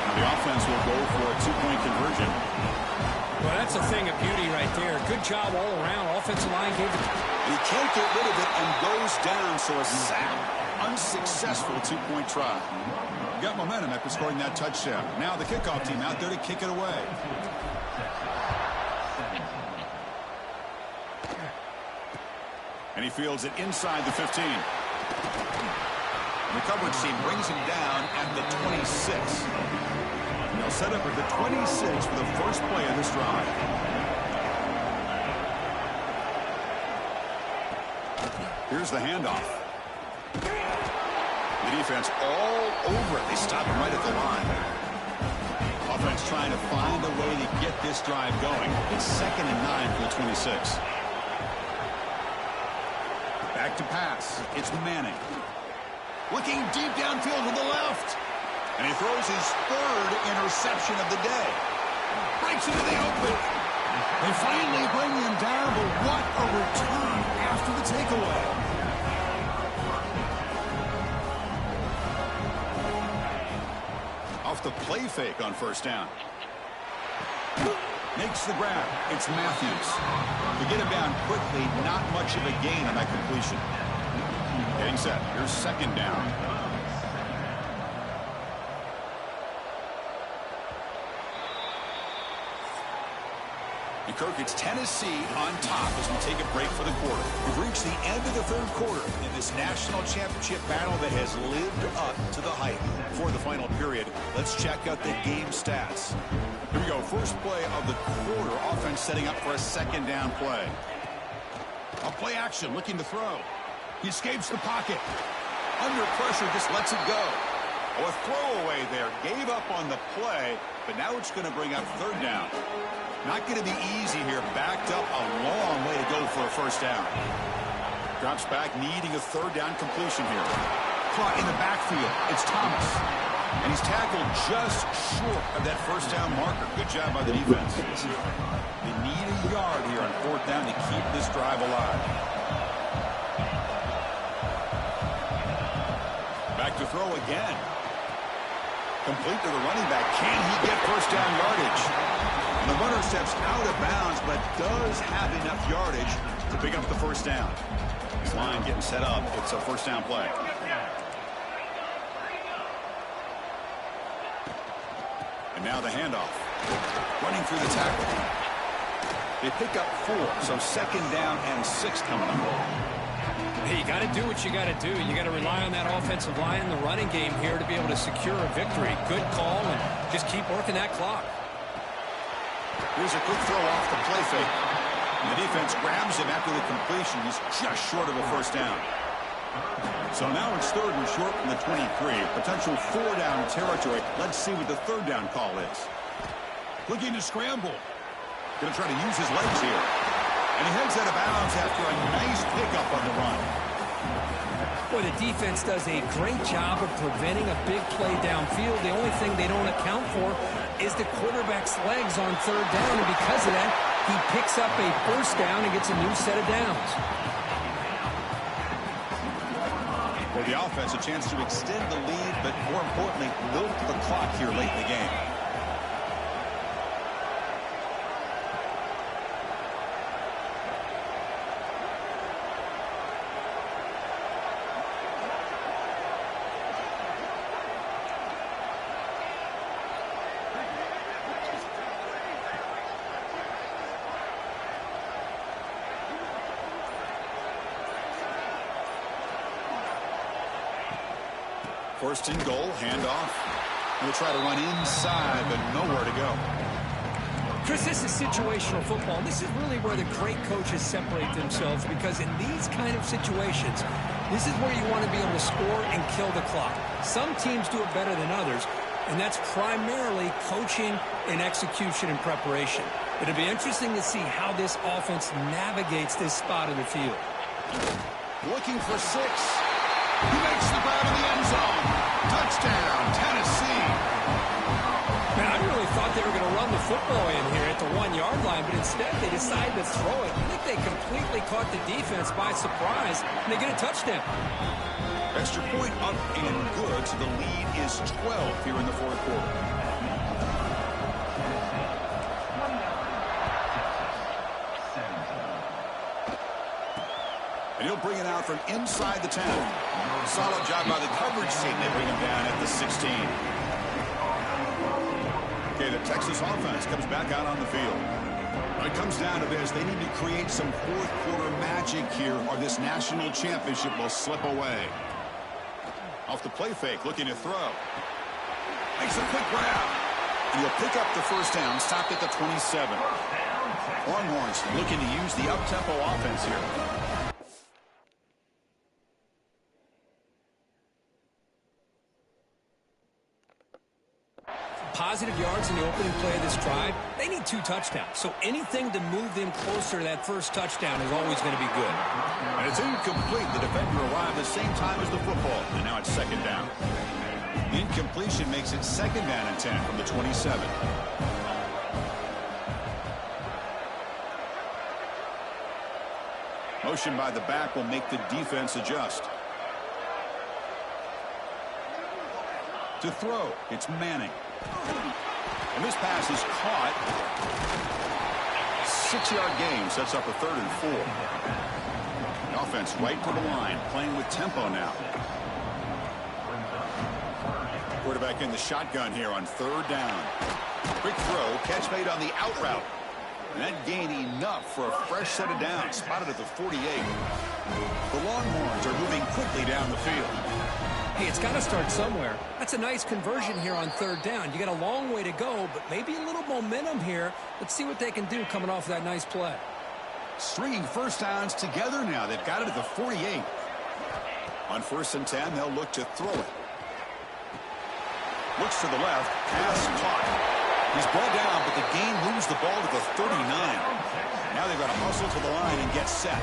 Now the offense will go for a two-point conversion. Well, that's a thing of beauty right there. Good job all around. Offensive line gave it. He can't get rid of it and goes down, so a sack. Unsuccessful two-point try. Got momentum after scoring that touchdown. Now the kickoff team out there to kick it away. And he fields it inside the 15. And the coverage team brings him down at the 26. And they'll set up at the 26 for the first play of this drive. Here's the handoff. The defense all over it. They stop him right at the line. Offense trying to find a way to get this drive going. It's second and 9 for the 26. Back to pass. It's Manning. Looking deep downfield to the left. And he throws his third interception of the day. Breaks into the open. They finally bring him down, but what a return after the takeaway. Off the play fake on first down. Makes the grab. It's Matthews. To get him down quickly, not much of a gain on that completion. Getting set. Here's second down. And Kirk, it's Tennessee on top as we take a break for the quarter. We've reached the end of the third quarter in this national championship battle that has lived up to the hype. For the final period, let's check out the game stats. Here we go. First play of the quarter. Offense setting up for a second down play. A play action, looking to throw. He escapes the pocket. Under pressure, just lets it go. Oh, a throwaway there. Gave up on the play, but now it's going to bring up third down. Not going to be easy here. Backed up a long way to go for a first down. Drops back, needing a third down completion here. Caught in the backfield. It's Thomas. And he's tackled just short of that first down marker. Good job by the defense. They need a yard here on fourth down to keep this drive alive. Back to throw again. Complete to the running back. Can he get first down yardage? And the runner steps out of bounds, but does have enough yardage to pick up the first down. This line getting set up. It's a first down play. And now the handoff. Running through the tackle. They pick up 4, so second down and 6 coming up. Hey, you got to do what you got to do. You got to rely on that offensive line in the running game here to be able to secure a victory. Good call, and just keep working that clock. Here's a quick throw off the play fake. And the defense grabs him after the completion. He's just short of a first down. So now it's third and short from the 23. Potential 4-down territory. Let's see what the third down call is. Looking to scramble. Going to try to use his legs here. And he heads out of bounds after a nice pickup on the run. Boy, the defense does a great job of preventing a big play downfield. The only thing they don't account for is the quarterback's legs on third down, and because of that, he picks up a first down and gets a new set of downs. For the offense, a chance to extend the lead, but more importantly, milk the clock here late in the game. First and goal, handoff. We'll try to run inside, but nowhere to go. Chris, this is situational football. This is really where the great coaches separate themselves, because in these kind of situations, this is where you want to be able to score and kill the clock. Some teams do it better than others, and that's primarily coaching and execution and preparation. It'll be interesting to see how this offense navigates this spot of the field. Looking for 6. He makes the grab in the end zone. Touchdown, Tennessee. Man, I really thought they were going to run the football in here at the 1-yard line, but instead they decided to throw it. I think they completely caught the defense by surprise, and they get a touchdown. Extra point up and good, so the lead is 12 here in the fourth quarter. And he'll bring it out from inside the 10. Solid job by the coverage team. They bring him down at the 16. Okay, the Texas offense comes back out on the field. When it comes down to this, they need to create some fourth quarter magic here, or this national championship will slip away. Off the play fake, looking to throw. Makes a quick grab. And he'll pick up the first down, stopped at the 27. Longhorns looking to use the up-tempo offense here. Positive yards in the opening play of this drive. They need 2 touchdowns, so anything to move them closer to that first touchdown is always going to be good. And it's incomplete. The defender arrived the same time as the football, and now it's second down. The incompletion makes it second down and 10 from the 27. Motion by the back will make the defense adjust. To throw, it's Manning. And this pass is caught. 6-yard gain sets up a 3rd and 4. The offense right to the line, playing with tempo now. Quarterback in the shotgun here on 3rd down. Quick throw, catch made on the out route. And that gained enough for a fresh set of downs, spotted at the 48. The Longhorns are moving quickly down the field. Hey, it's got to start somewhere. That's a nice conversion here on 3rd down. You got a long way to go, but maybe a little momentum here. Let's see what they can do coming off that nice play. Stringing first downs together now. They've got it at the 48. On 1st and 10, they'll look to throw it. Looks to the left. Pass caught. He's brought down, but the gain moves the ball to the 39. Now they've got to hustle to the line and get set.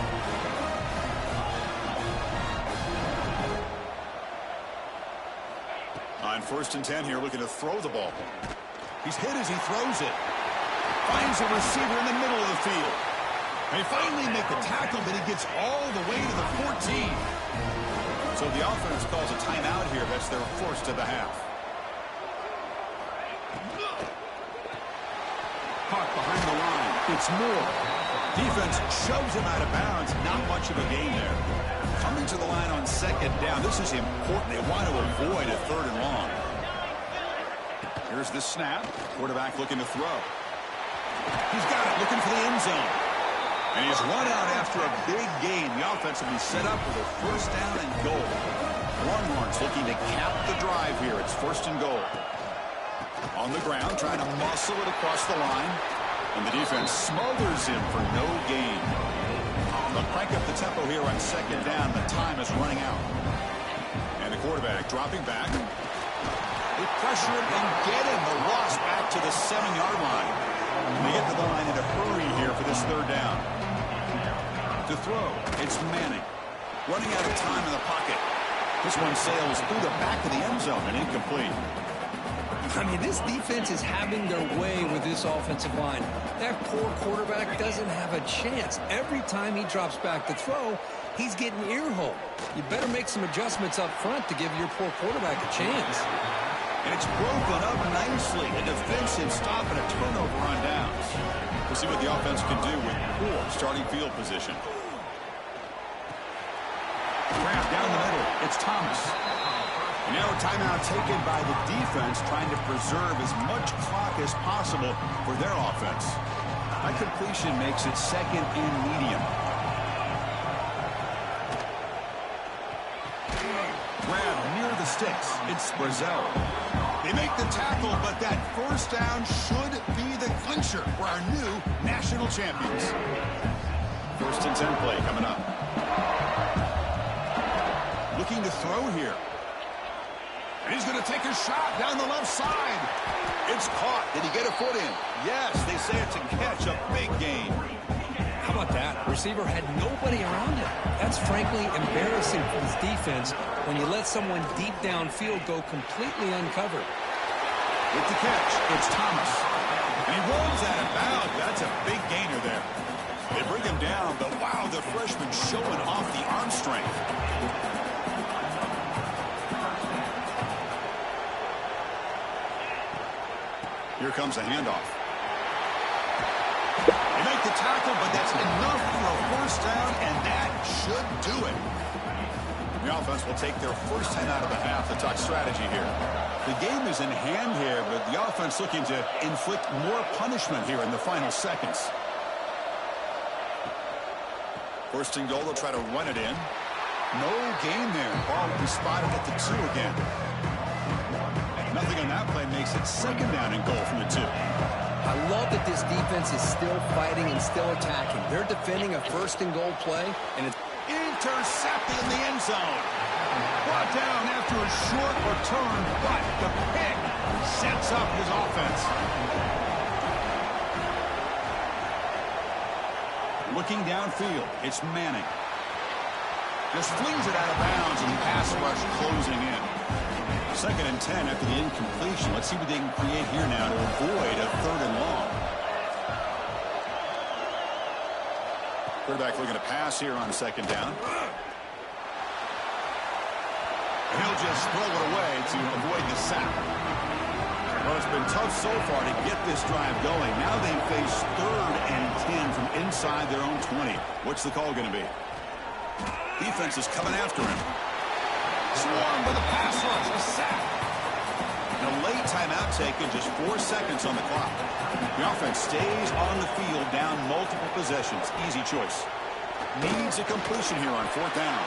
On 1st and 10 here, looking to throw the ball. He's hit as he throws it. Finds a receiver in the middle of the field. They finally make the tackle, but he gets all the way to the 14. So the offense calls a timeout here. That's their first of the half. Caught behind the line. It's Moore. Defense shoves him out of bounds. Not much of a gain there. Coming to the line on 2nd down. This is important. They want to avoid a 3rd and long. Here's the snap. Quarterback looking to throw. He's got it, looking for the end zone. And he's run out after a big gain. The offense will be set up with a 1st down and goal. Longhorns looking to cap the drive here. It's 1st and goal. On the ground, trying to muscle it across the line. And the defense smothers him for no gain. They'll crank up the tempo here on 2nd down. The time is running out. And the quarterback dropping back. They pressure him and get him. The loss back to the 7-yard line. And they get to the line in a hurry here for this 3rd down. To throw, it's Manning. Running out of time in the pocket. This one sails through the back of the end zone and incomplete. I mean, this defense is having their way with this offensive line. That poor quarterback doesn't have a chance. Every time he drops back to throw, he's getting ear-hole. You better make some adjustments up front to give your poor quarterback a chance. And it's broken up nicely. A defensive stop and a turnover on downs. We'll see what the offense can do with poor starting field position. Grab down the middle. It's Thomas. And now a timeout taken by the defense, trying to preserve as much clock as possible for their offense. High completion makes it 2nd and medium. Grab near the sticks. It's Brazel. They make the tackle, but that 1st down should be the clincher for our new national champions. 1st and 10 play coming up. Looking to throw here. And he's going to take a shot down the left side. It's caught. Did he get a foot in? Yes, they say it's a catch, a big gain. How about that? Receiver had nobody around him. That's frankly embarrassing for his defense when you let someone deep downfield go completely uncovered. With the catch, it's Thomas. And he rolls out of bounds. That's a big gainer there. They bring him down, but wow, the freshman showing off the arm strength. Here comes a handoff. They make the tackle, but that's enough for a 1st down, and that should do it. The offense will take their first time out of the half to talk strategy here. The game is in hand here, but the offense looking to inflict more punishment here in the final seconds. 1st and goal, they'll try to run it in. No gain there. Ball will be spotted at the 2 again. Nothing on that play makes it 2nd down and goal from the 2. I love that this defense is still fighting and still attacking. They're defending a 1st and goal play, and it's intercepted in the end zone. Brought down after a short return, but the pick sets up his offense. Looking downfield, it's Manning. Just flings it out of bounds, and the pass rush closing in. 2nd and 10 after the incompletion. Let's see what they can create here now to avoid a 3rd and long. Quarterback looking to pass here on 2nd down. And he'll just throw it away to avoid the sack. Well, it's been tough so far to get this drive going. Now they face 3rd and 10 from inside their own 20. What's the call going to be? Defense is coming after him. Swarmed by the pass rush, a sack. And a late timeout taken, just 4 seconds on the clock. The offense stays on the field, down multiple possessions. Easy choice. Needs a completion here on 4th down.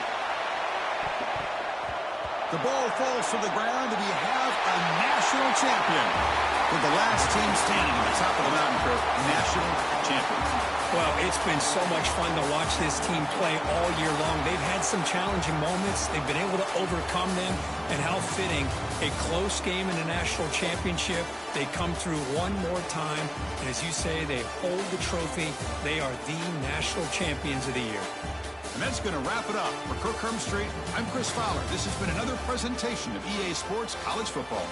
The ball falls to the ground, and we have a national champion. With the last team standing at the top of the mountain, Chris, national champions. Well, it's been so much fun to watch this team play all year long. They've had some challenging moments. They've been able to overcome them. And how fitting, a close game in the national championship. They come through one more time. And as you say, they hold the trophy. They are the national champions of the year. And that's going to wrap it up. For Kirk Street, I'm Chris Fowler. This has been another presentation of EA Sports College Football.